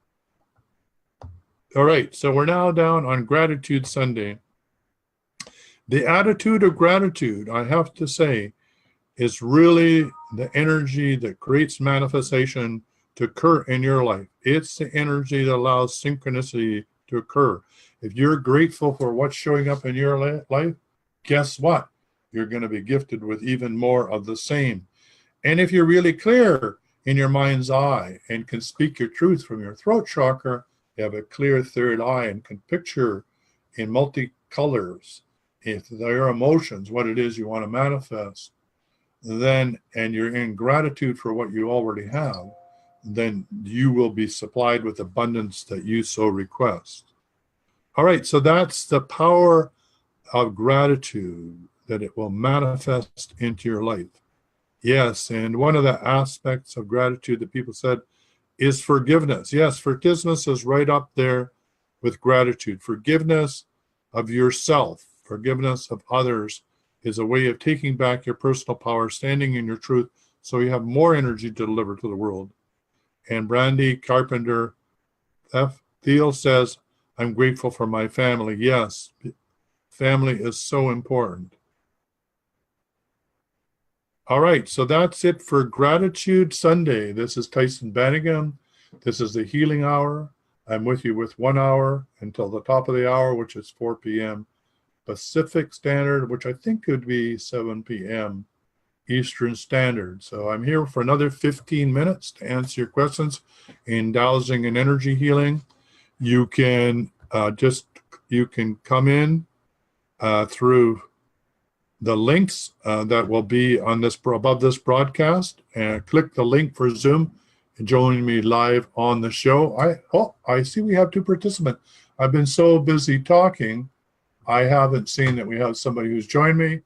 All right, so we're now down on Gratitude Sunday. The attitude of gratitude, I have to say, is really the energy that creates manifestation to occur in your life. It's the energy that allows synchronicity to occur. If you're grateful for what's showing up in your life, guess what? You're going to be gifted with even more of the same. And if you're really clear in your mind's eye and can speak your truth from your throat chakra, you have a clear third eye and can picture in multicolors if their emotions, what it is you want to manifest, then, and you're in gratitude for what you already have, then you will be supplied with abundance that you so request. All right, so that's the power of gratitude, that it will manifest into your life. Yes, and one of the aspects of gratitude that people said is forgiveness. Yes, forgiveness is right up there with gratitude. Forgiveness of yourself, forgiveness of others is a way of taking back your personal power, standing in your truth, so you have more energy to deliver to the world. And Brandy Carpenter F. Thiel says, I'm grateful for my family. Yes, family is so important. All right, so that's it for Gratitude Sunday. This is Tyson Bannigan. This is the Healing Hour. I'm with you with 1 hour until the top of the hour, which is 4 p.m. Pacific Standard, which I think could be 7 p.m. Eastern Standard. So I'm here for another 15 minutes to answer your questions in dowsing and energy healing. You can come in through the links that will be on this above this broadcast, and click the link for Zoom and join me live on the show. I see we have 2 participants. I've been so busy talking, I haven't seen that we have somebody who's joined me.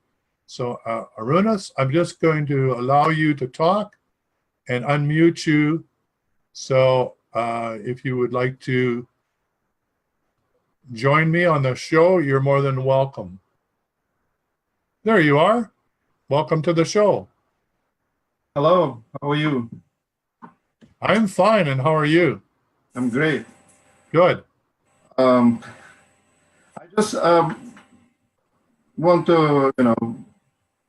So Irina, I'm just going to allow you to talk and unmute you. So if you would like to join me on the show, you're more than welcome. There you are. Welcome to the show. Hello, how are you? I'm fine, and how are you? I'm great. Good. I just want to,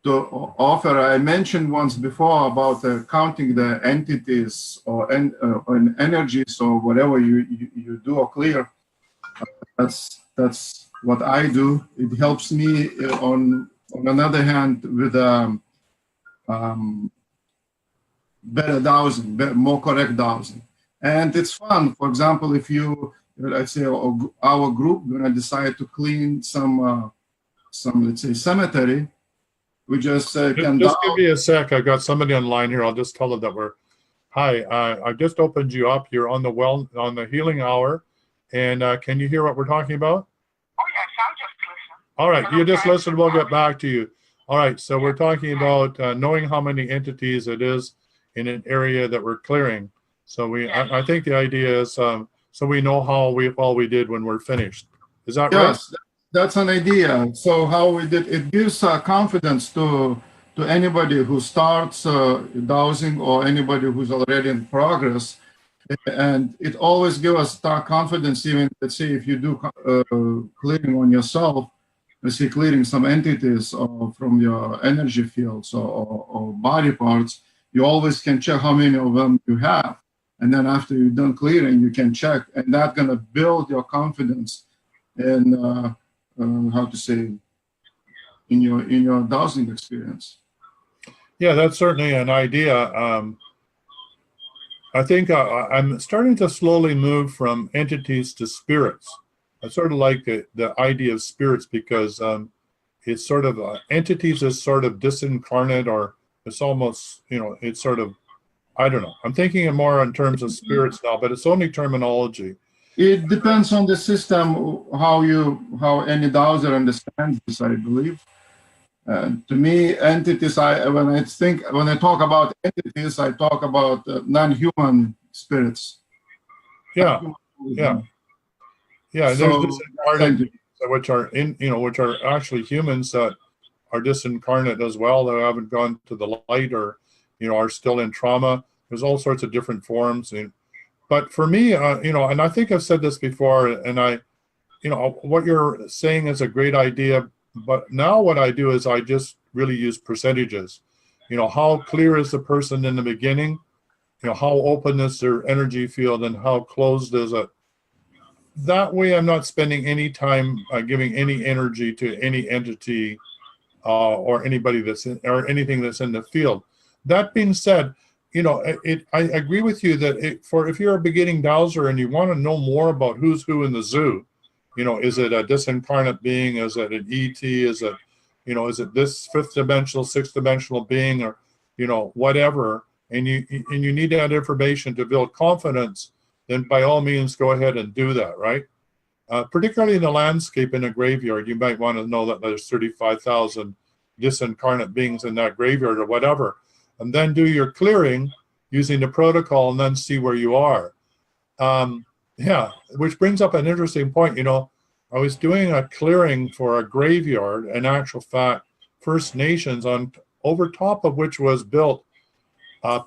to offer. I mentioned once before about counting the entities or energies or whatever you do or clear. That's what I do. It helps me on another hand with better dowsing, more correct dowsing. And it's fun. For example, if you, let's say, our group gonna decide to clean some let's say, cemetery, we just can just give me a sec. I got somebody online here. I'll just tell them that we're, hi, I just opened you up. You're on the Healing Hour. And can you hear what we're talking about? Oh, yes, I'll just listen. All right, you just listen. We'll get back to you. All right, so we're talking about knowing how many entities it is in an area that we're clearing. So I think the idea is so we know how we did when we're finished. Is that right? Yes, that's an idea. So how we did it gives confidence to anybody who starts dowsing or anybody who's already in progress. And it always gives us confidence, even, let's say, if you do clearing on yourself, let's say clearing some entities from your energy fields or body parts, you always can check how many of them you have. And then after you're done clearing, you can check, and that's going to build your confidence in, how to say, in your dowsing experience. Yeah, that's certainly an idea. I think I'm starting to slowly move from entities to spirits. I sort of like the idea of spirits because it's sort of entities is sort of disincarnate, or it's almost, it's sort of, I don't know. I'm thinking it more in terms of spirits now, but it's only terminology. It depends on the system, how any dowser understands this, I believe. To me, entities, when I talk about entities, I talk about non-human spirits. Yeah, yeah. So, there's disincarnate, which are actually humans that are disincarnate as well. That haven't gone to the light, or are still in trauma. There's all sorts of different forms. But for me, and I think I've said this before, and what you're saying is a great idea. But now what I do is I just really use percentages. How clear is the person in the beginning? how open is their energy field and how closed is it. That way, I'm not spending any time giving any energy to any entity or anybody or anything that's in the field. That being said, I agree with you that if you're a beginning dowser and you want to know more about who's who in the zoo, is it a disincarnate being? Is it an ET? Is it this fifth dimensional, sixth dimensional being, or whatever? And you need that information to build confidence. Then by all means, go ahead and do that, right? Particularly in the landscape in a graveyard, you might want to know that there's 35,000 disincarnate beings in that graveyard or whatever, and then do your clearing using the protocol and then see where you are. Which brings up an interesting point. I was doing a clearing for a graveyard, in actual fact, First Nations, on over top of which was built a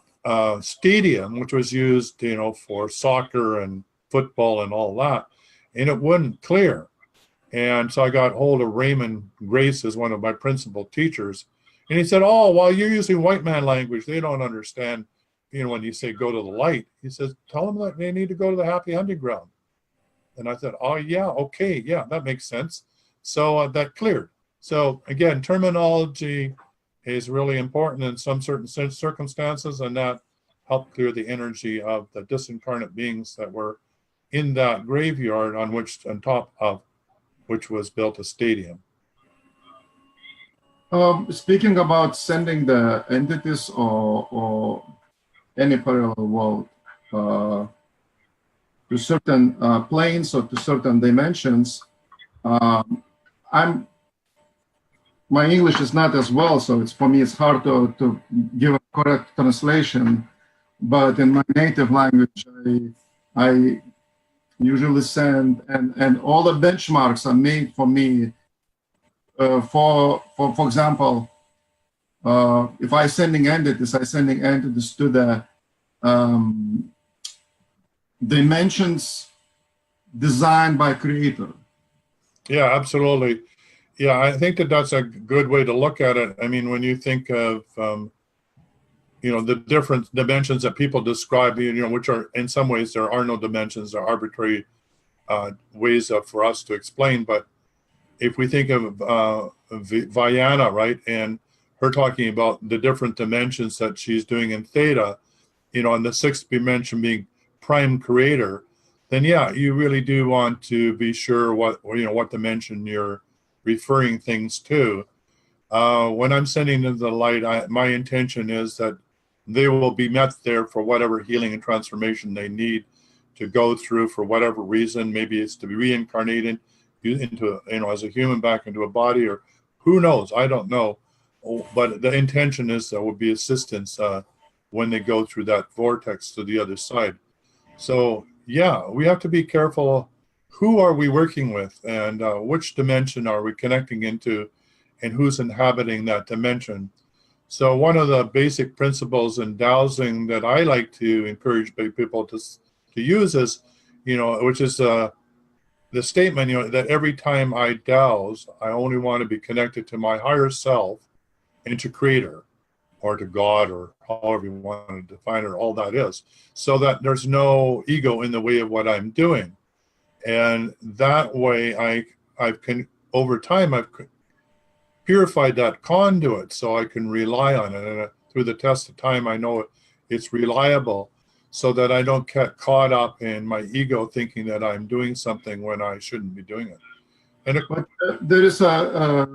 stadium, which was used, for soccer and football and all that, and it wouldn't clear. And so I got hold of Raymond Grace as one of my principal teachers, and he said, "Oh, well, you're using white man language. They don't understand, when you say go to the light." He says, "Tell them that they need to go to the happy hunting ground." And I said, "Oh, yeah, okay, yeah, that makes sense." So that cleared. So again, terminology is really important in some certain circumstances, and that helped clear the energy of the disincarnate beings that were in that graveyard on top of which was built a stadium. Speaking about sending the entities or any parallel world to certain planes or to certain dimensions, my English is not as well, so for me it's hard to give a correct translation. But in my native language, I usually send, and all the benchmarks are made for me. For example, if I'm sending entities to the dimensions designed by Creator. Yeah, absolutely. Yeah, I think that's a good way to look at it. I mean, when you think of, the different dimensions that people describe, which are, in some ways, there are no dimensions, they're arbitrary ways for us to explain. But if we think of Vajana, right, and her talking about the different dimensions that she's doing in Theta, and the sixth dimension being prime creator, then yeah, you really do want to be sure what dimension you're referring things to. When I'm sending them the light, my intention is that they will be met there for whatever healing and transformation they need to go through for whatever reason. Maybe it's to be reincarnated into, as a human back into a body, or who knows? I don't know. But the intention is there will be assistance when they go through that vortex to the other side. So yeah, we have to be careful. Who are we working with, and which dimension are we connecting into, and who's inhabiting that dimension? So one of the basic principles in dowsing that I like to encourage people to use is, which is the statement, that every time I douse, I only want to be connected to my higher self and to Creator, or to God, or however you want to define it, all that is, so that there's no ego in the way of what I'm doing. And that way over time, I've purified that conduit so I can rely on it. And through the test of time, I know it's reliable, so that I don't get caught up in my ego thinking that I'm doing something when I shouldn't be doing it. But there is a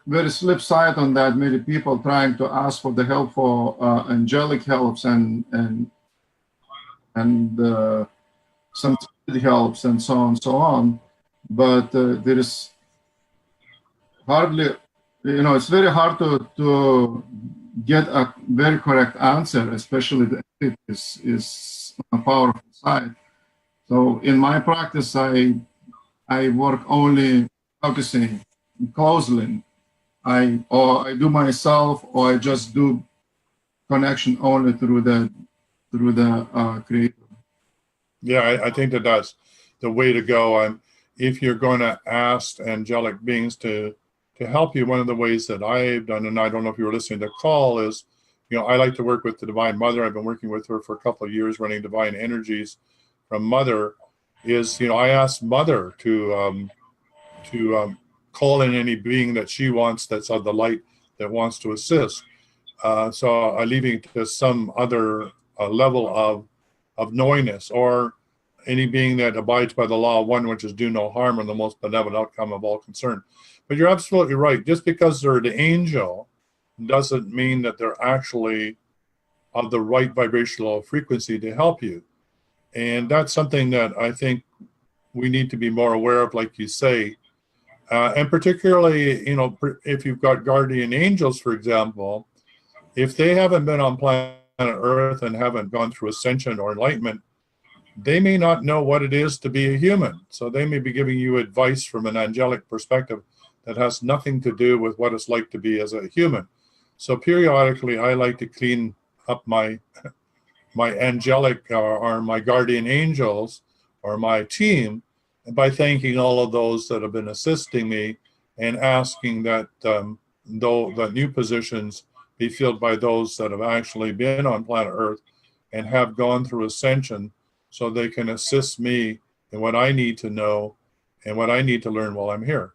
very flip side on that. Many people trying to ask for the help for angelic helps and some helps and so on. But there is hardly, it's very hard to get a very correct answer, especially the it is on a powerful side. So in my practice, I work only focusing closely. I do myself, or I just do connection only through the Creator. Yeah, I think that's the way to go. If you're going to ask angelic beings to help you, one of the ways that I've done, and I don't know if you were listening to the call, is, I like to work with the Divine Mother. I've been working with her for a couple of years, running Divine Energies from Mother. I ask Mother to call in any being that she wants that's of the light that wants to assist. So I leave it to some other level of knowingness, or any being that abides by the law of one, which is do no harm, and the most benevolent outcome of all concerned. But you're absolutely right. Just because they're the angel doesn't mean that they're actually of the right vibrational frequency to help you. And that's something that I think we need to be more aware of, like you say. And particularly, if you've got guardian angels, for example, if they haven't been on planet Earth and haven't gone through ascension or enlightenment, they may not know what it is to be a human. So they may be giving you advice from an angelic perspective that has nothing to do with what it's like to be as a human. So periodically, I like to clean up my angelic or my guardian angels or my team by thanking all of those that have been assisting me, and asking that the new positions be filled by those that have actually been on planet Earth and have gone through ascension, so they can assist me in what I need to know and what I need to learn while I'm here.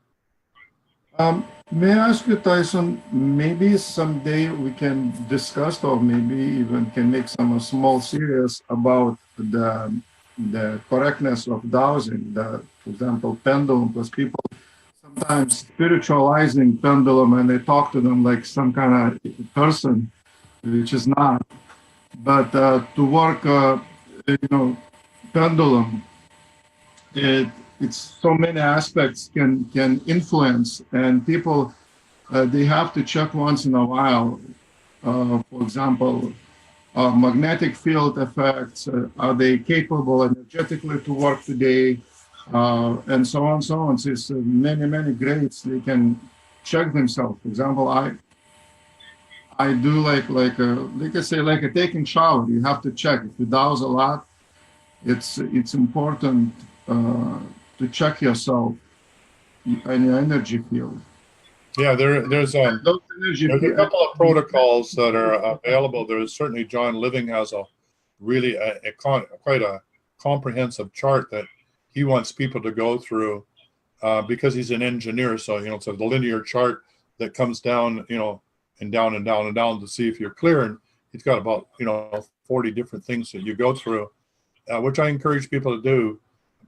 May I ask you, Tyson, maybe someday we can discuss, or maybe even can make some small series about the correctness of dowsing, for example, pendulum, because people sometimes spiritualizing pendulum and they talk to them like some kind of person, which is not. But to work, pendulum, it's so many aspects can influence, and people they have to check once in a while. For example, magnetic field effects. Are they capable energetically to work today? And so on, so on. So it's many grades. They can check themselves. For example, I do like I say, like a taking shower. You have to check. If you douse a lot, it's important to check yourself and your energy field. Yeah, there's a couple of protocols that are available. There's certainly John Living has a really quite a comprehensive chart that he wants people to go through because he's an engineer. So so the linear chart that comes down, and down and down and down to see if you're clear. And he's got about 40 different things that you go through, which I encourage people to do,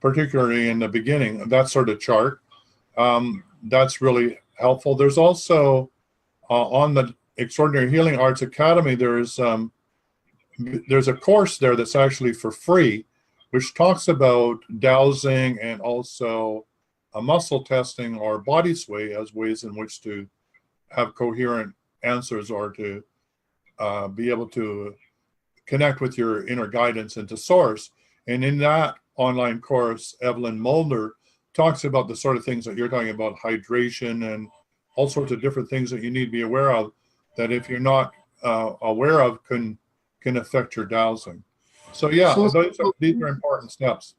particularly in the beginning. That sort of chart, that's really helpful. There's also on the Extraordinary Healing Arts Academy, there's a course there that's actually for free, which talks about dowsing and also muscle testing or body sway as ways in which to have coherent answers, or to be able to connect with your inner guidance and to source. And in that online course, Evelyn Mulder talks about the sort of things that you're talking about, hydration and all sorts of different things that you need to be aware of, that if you're not aware of can affect your dowsing. So yeah, these are important steps.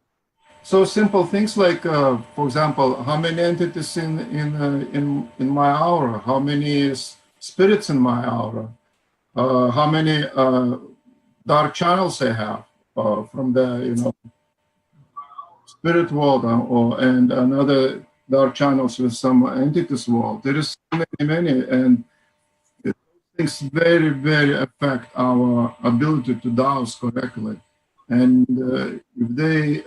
So simple things like, for example, how many entities in my aura, how many spirits in my aura, how many dark channels I have from the spirit world, and another dark channels with some entities world. There is so many, and things very affect our ability to dowse correctly. And if they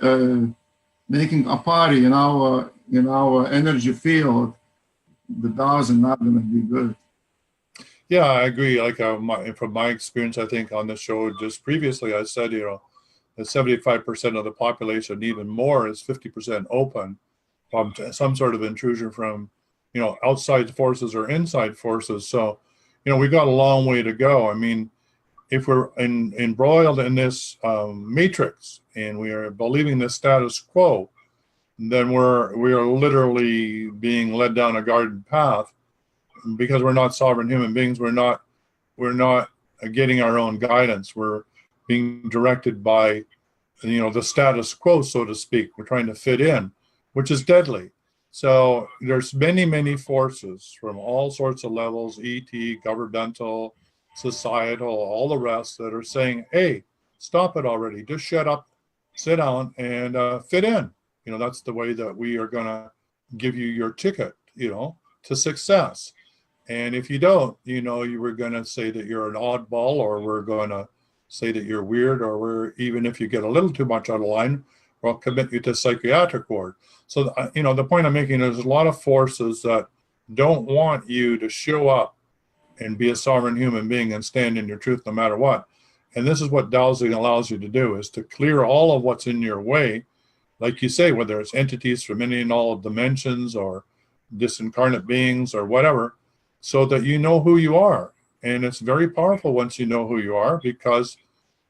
making a party in our energy field, the dowse is not going to be good. Yeah, I agree. Like from my experience, I think on the show just previously, I said that 75% of the population, even more, is 50% open from some sort of intrusion from outside forces or inside forces. So we've got a long way to go. I mean, if we're embroiled in this matrix and we are believing the status quo, then we are literally being led down a garden path, because we're not sovereign human beings. We're not getting our own guidance. We're being directed by the status quo, so to speak. We're trying to fit in, which is deadly. So there's many forces from all sorts of levels, ET, governmental, societal, all the rest that are saying, hey, stop it already. Just shut up, sit down, and fit in. That's the way that we are going to give you your ticket, to success. And if you don't, you were going to say that you're an oddball, or we're going to say that you're weird, or even if you get a little too much out of line, we'll commit you to psychiatric ward. So, the point I'm making is a lot of forces that don't want you to show up and be a sovereign human being and stand in your truth no matter what. And this is what dowsing allows you to do, is to clear all of what's in your way, like you say, whether it's entities from any and all dimensions or disincarnate beings or whatever, so that you know who you are. And it's very powerful once you know who you are, because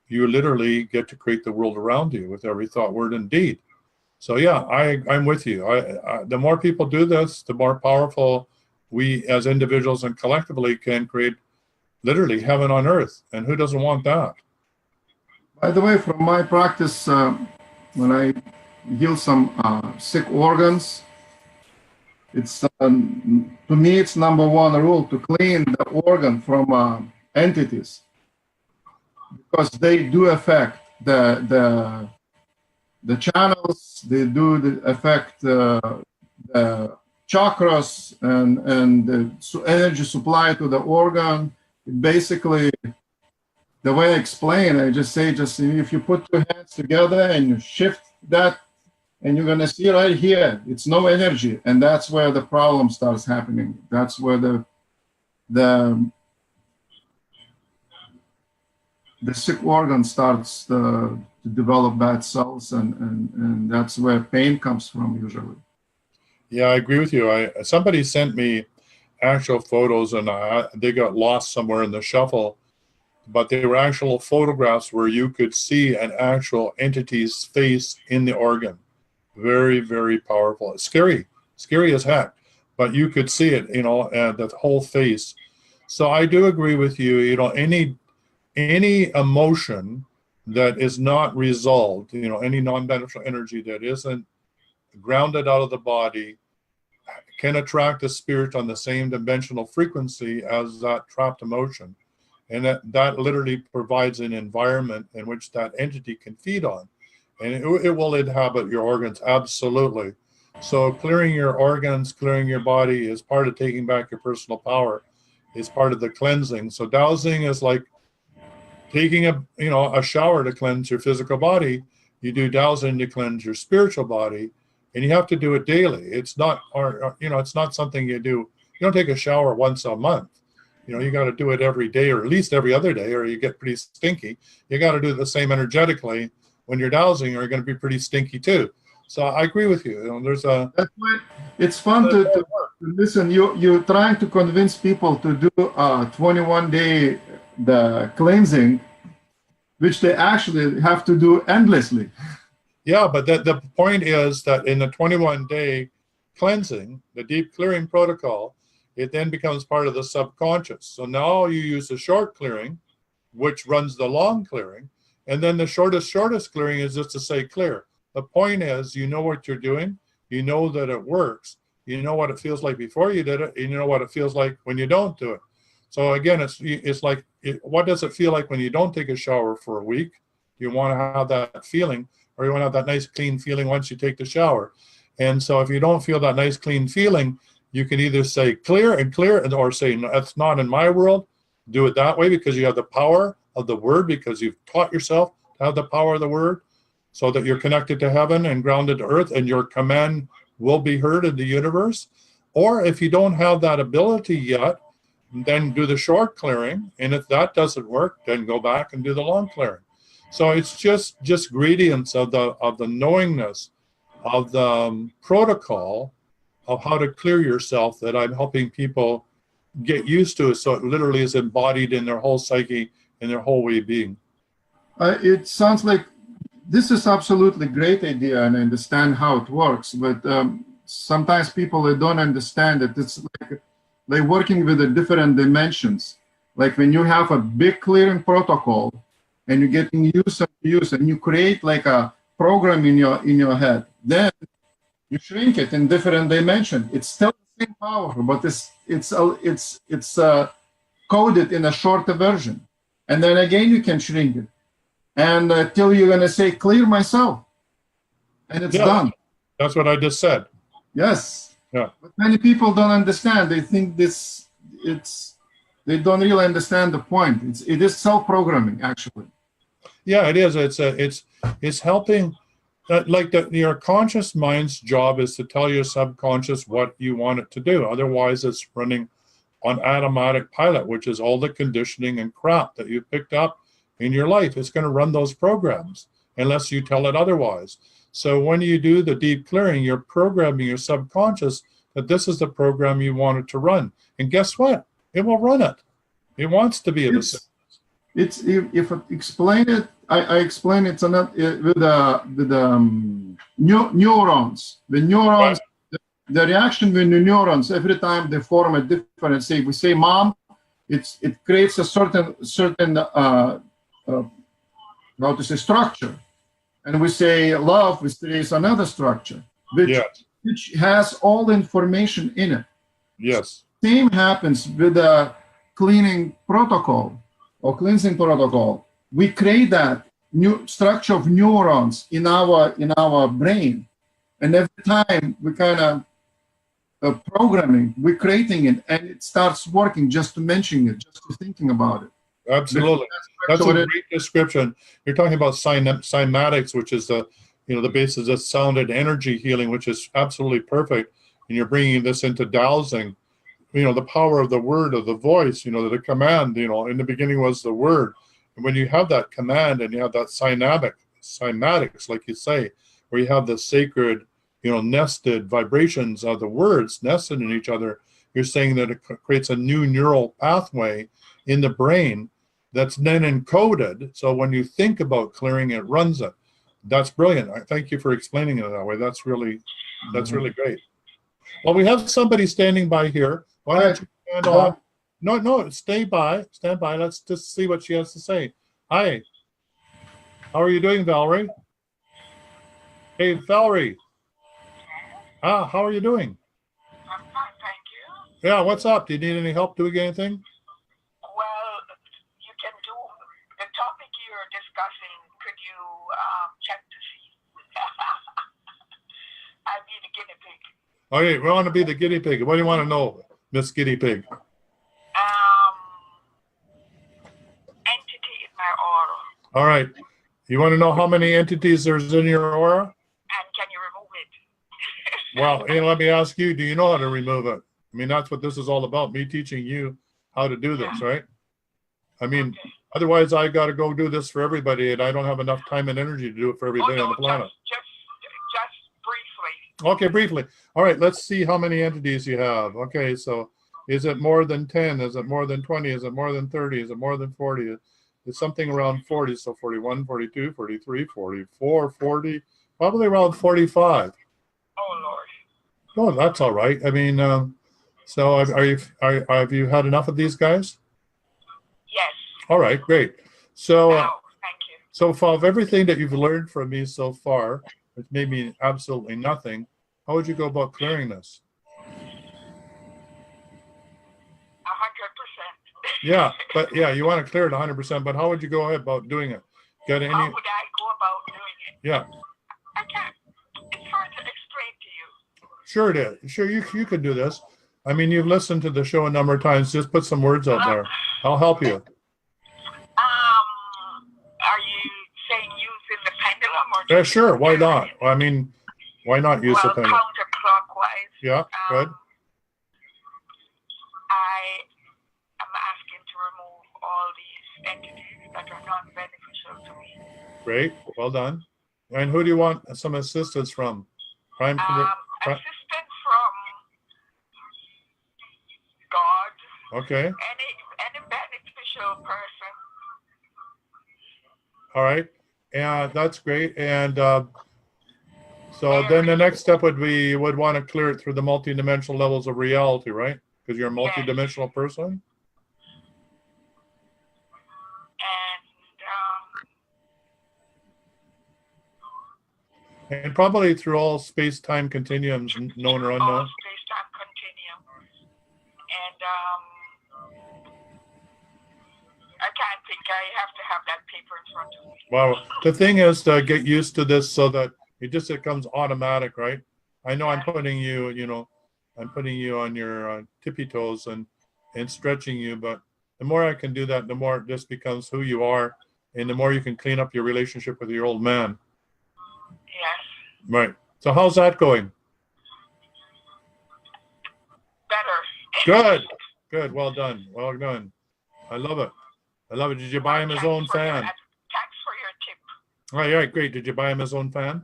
you literally get to create the world around you with every thought, word, and deed. So yeah, I'm with you. The more people do this, the more powerful we as individuals and collectively can create literally heaven on earth. And who doesn't want that? By the way, from my practice, when I heal some sick organs, it's to me, it's number one rule to clean the organ from entities, because they do affect the channels. They do affect the chakras and the energy supply to the organ. Basically, the way I explain, I just say, if you put two hands together and you shift that, and you're gonna see right here, it's no energy, and that's where the problem starts happening. That's where the sick organ starts to develop bad cells, and that's where pain comes from usually. Yeah, I agree with you. Somebody sent me actual photos, and they got lost somewhere in the shuffle, but they were actual photographs where you could see an actual entity's face in the organ. Very, very powerful. It's scary as heck, but you could see it, the whole face. So I do agree with you. Any emotion that is not resolved, any non-beneficial energy that isn't grounded out of the body, can attract a spirit on the same dimensional frequency as that trapped emotion. And that literally provides an environment in which that entity can feed on. And it will inhabit your organs, absolutely. So clearing your organs, clearing your body is part of taking back your personal power, is part of the cleansing. So dowsing is like taking a shower to cleanse your physical body. You do dowsing to cleanse your spiritual body, and you have to do it daily. It's not, it's not something you do. You don't take a shower once a month. You got to do it every day, or at least every other day, or you get pretty stinky. You got to do the same energetically when you're dowsing, or you're going to be pretty stinky too. So I agree with you. That's why it's fun to listen. You're trying to convince people to do 21-day the cleansing, which they actually have to do endlessly. Yeah, but the point is that in the 21-day cleansing, the deep clearing protocol, it then becomes part of the subconscious. So now you use the short clearing, which runs the long clearing, and then the shortest clearing is just to say clear. The point is, you know what you're doing, you know that it works, you know what it feels like before you did it, and you know what it feels like when you don't do it. So again, it's like, what does it feel like when you don't take a shower for a week? You want to have that feeling, or you want to have that nice clean feeling once you take the shower. And so if you don't feel that nice clean feeling, you can either say clear, or say, no, that's not in my world. Do it that way, because you have the power of the word, because you've taught yourself to have the power of the word, so that you're connected to heaven and grounded to earth, and your command will be heard in the universe. Or if you don't have that ability yet, then do the short clearing. And if that doesn't work, then go back and do the long clearing. So it's just gradients of the knowingness of the protocol of how to clear yourself that I'm helping people get used to, so it literally is embodied in their whole psyche and their whole way of being. It sounds like this is absolutely great idea, and I understand how it works, but sometimes people, they don't understand that it's like they're working with the different dimensions. Like when you have a big clearing protocol and you're getting used and you create like a program in your head, then you shrink it in different dimensions. It's still the same power, but it's code it in a shorter version. And then again, you can shrink it. And till you're going to say, clear myself. And it's done. That's what I just said. Yes. Yeah. But many people don't understand. They think they don't really understand the point. It is self-programming, actually. Yeah, it is. It's helping. Your conscious mind's job is to tell your subconscious what you want it to do. Otherwise, it's running on automatic pilot, which is all the conditioning and crap that you picked up in your life. It's going to run those programs unless you tell it otherwise. So when you do the deep clearing, you're programming your subconscious that this is the program you want it to run. And guess what? It will run it. It wants to be If I explain it, I explain it with the neurons. The neurons, right. The reaction with the neurons, every time they form a different, we say mom, it creates a certain structure. And we say love, which creates another structure, which has all the information in it. Yes. Same happens with the cleaning protocol or cleansing protocol. We create that new structure of neurons in our brain, and every time we kind of programming, we're creating it, and it starts working just to mention it, just to thinking about it. Absolutely, that's a great description. You're talking about cymatics, which is the basis of sound and energy healing, which is absolutely perfect. And you're bringing this into dowsing. The power of the word, of the voice, the command, in the beginning was the word. And when you have that command and you have that cymatics, like you say, where you have the sacred, nested vibrations of the words nested in each other, you're saying that it creates a new neural pathway in the brain that's then encoded. So when you think about clearing, it runs it. That's brilliant. I thank you for explaining it that way. That's really great. Well, we have somebody standing by here. Why don't you stand off? No, stand by. Let's just see what she has to say. Hi. How are you doing, Valerie? Hey, Valerie. How are you doing? I'm fine, thank you. Yeah, what's up? Do you need any help doing anything? Well, you can do the topic you're discussing. Could you check to see? I'd be the guinea pig. Okay, we want to be the guinea pig. What do you want to know, Miss Guinea Pig? Entity in my aura. All right. You want to know how many entities there's in your aura? And can you remove it? Well, hey, let me ask you, do you know how to remove it? I mean, that's what this is all about, me teaching you how to do this, right? I mean, otherwise I got to go do this for everybody, and I don't have enough time and energy to do it for everybody on the planet. Just briefly. Okay, briefly. All right, let's see how many entities you have. Okay, so is it more than 10? Is it more than 20? Is it more than 30? Is it more than 40? It's something around 40, so 41, 42, 43, 44, 40, probably around 45. Oh, Lord. Oh, that's all right. I mean, so have you had enough of these guys? Yes. All right, great. So, thank you. So of everything that you've learned from me so far, which may mean absolutely nothing, how would you go about clearing this? 100%. Yeah, you want to clear it 100%, but how would you go ahead about doing it? How would I go about doing it? Yeah. I can't. It's hard to explain to you. Sure it is. Sure, you can do this. I mean, you've listened to the show a number of times. Just put some words out there. I'll help you. Are you saying using the pendulum or? Yeah, sure. Why not? I mean, why not use the pendulum? Counterclockwise. Yeah, good. I am asking to remove all these entities that are not beneficial to me. Great. Well done. And who do you want some assistance from? Assistance from God. Okay. Any beneficial person. All right. Yeah, that's great. And so then the next step would be you would want to clear it through the multidimensional levels of reality, right? Because you're a multidimensional person. And probably through all space-time continuums, known or unknown. Space-time continuum. And Well, the thing is to get used to this so that it comes automatic, right? I know I'm putting you, I'm putting you on your tippy toes and stretching you, but the more I can do that, the more it just becomes who you are, and the more you can clean up your relationship with your old man. Yes. Right. So how's that going? Better. Good. Good. Well done. Well done. I love it. I love it. Did you buy him his own fan? Thanks for your tip. All right, great. Did you buy him his own fan?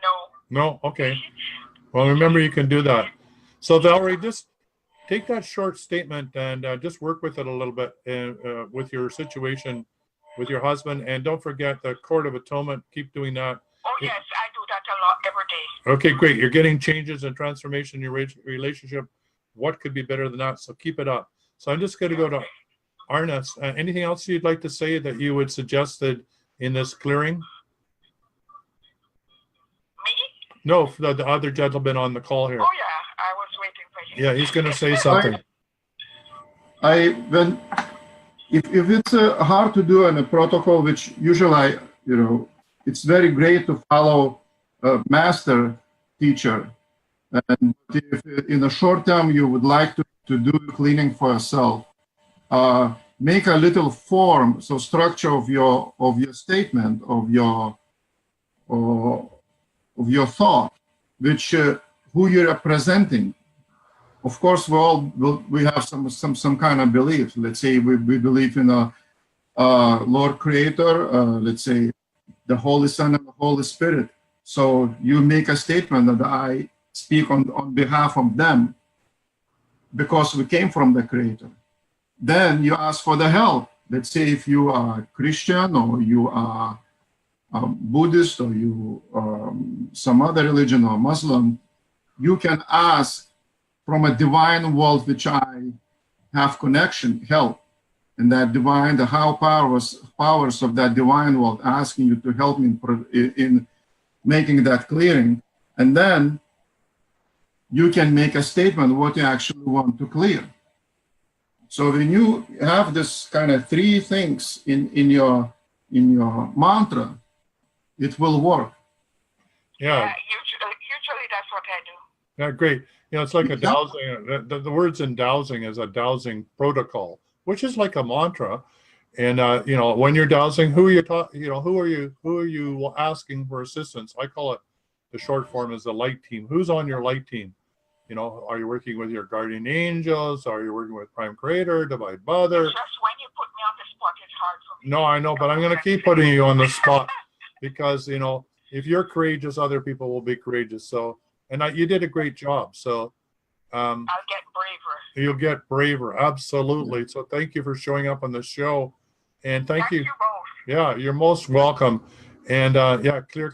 No. No? Okay. Well, remember you can do that. So Valerie, just take that short statement and just work with it a little bit with your situation with your husband. And don't forget the Court of Atonement. Keep doing that. Oh, yes, I do that a lot every day. Okay, great. You're getting changes and transformation in your relationship. What could be better than that? So keep it up. So I'm just going to go to Irina. Anything else you'd like to say that you would suggest that in this clearing? Me? No, the other gentleman on the call here. Oh, yeah, I was waiting for him. Yeah, he's going to say something. If it's hard to do in a protocol, which usually it's very great to follow a master teacher. And if in the short term you would like to do cleaning for yourself, make a little form, so structure of your statement, of your thought, which who you're representing. Of course, we have some kind of belief. Let's say we believe in a Lord Creator. Let's say the Holy Son and the Holy Spirit. So you make a statement that I speak on behalf of them because we came from the Creator. Then you ask for the help. Let's say if you are Christian or you are Buddhist or you some other religion or Muslim, you can ask from a divine world which I have connection, help. And that divine, the high powers of that divine world asking you to help me in making that clearing. And then you can make a statement what you actually want to clear. So when you have this kind of three things in your mantra, it will work. Yeah. Usually that's what I do. Yeah, great. It's like a dowsing. The words in dowsing is a dowsing protocol, which is like a mantra. And when you're dowsing, who are you asking for assistance? I call it, the short form is the light team. Who's on your light team? Are you working with your guardian angels? Are you working with Prime Creator, Divine Mother? Just when you put me on the spot, it's hard for me. No, I know, but I'm going to keep putting you on the spot because, if you're courageous, other people will be courageous. So, and you did a great job. So, I'll get braver. You'll get braver. Absolutely. So thank you for showing up on the show. And thank you. You both. Yeah, you're most welcome. And clear.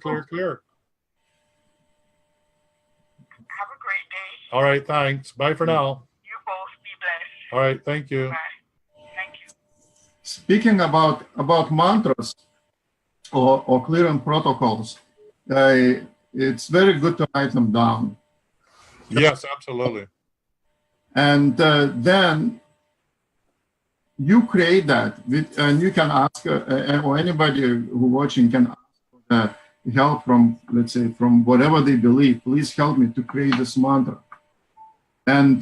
Have a great day. All right, thanks. Bye for now. You both be blessed. All right, thank you. Bye. Thank you. Speaking about mantras or clearing protocols, it's very good to write them down. Yes, absolutely. And then you create that, and you can ask, or anybody who watching can ask help from, let's say, from whatever they believe. Please help me to create this mantra, and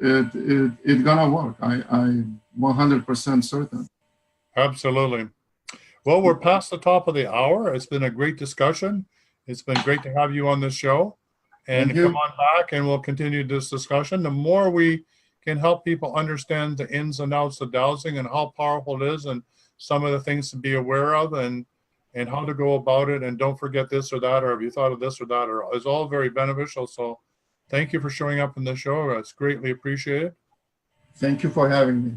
it's gonna work. I'm 100% certain. Absolutely. Well, we're past the top of the hour. It's been a great discussion. It's been great to have you on the show. And come on back and we'll continue this discussion. The more we can help people understand the ins and outs of dowsing and how powerful it is and some of the things to be aware of and how to go about it. And don't forget this or that, or have you thought of this or that, or it's all very beneficial. So thank you for showing up in the show. It's greatly appreciated. Thank you for having me.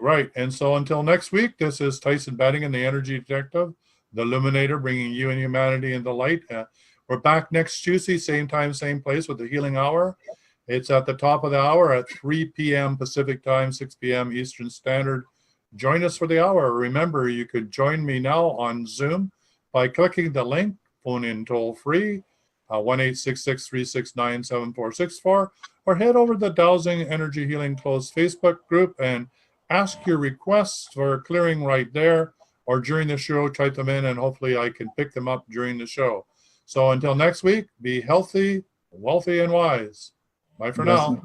Right. And so until next week, this is Tyson Bettingham, the Energy Detective, the Illuminator, bringing you and humanity into light. We're back next Tuesday, same time, same place with the Healing Hour. It's at the top of the hour at 3 p.m. Pacific time, 6 p.m. Eastern Standard. Join us for the hour. Remember, you could join me now on Zoom by clicking the link, phone in toll free. 1-866-369-7464, or head over to the Dowsing Energy Healing Closed Facebook group and ask your requests for clearing right there, or during the show, type them in, and hopefully I can pick them up during the show. So until next week, be healthy, wealthy, and wise. Bye for now.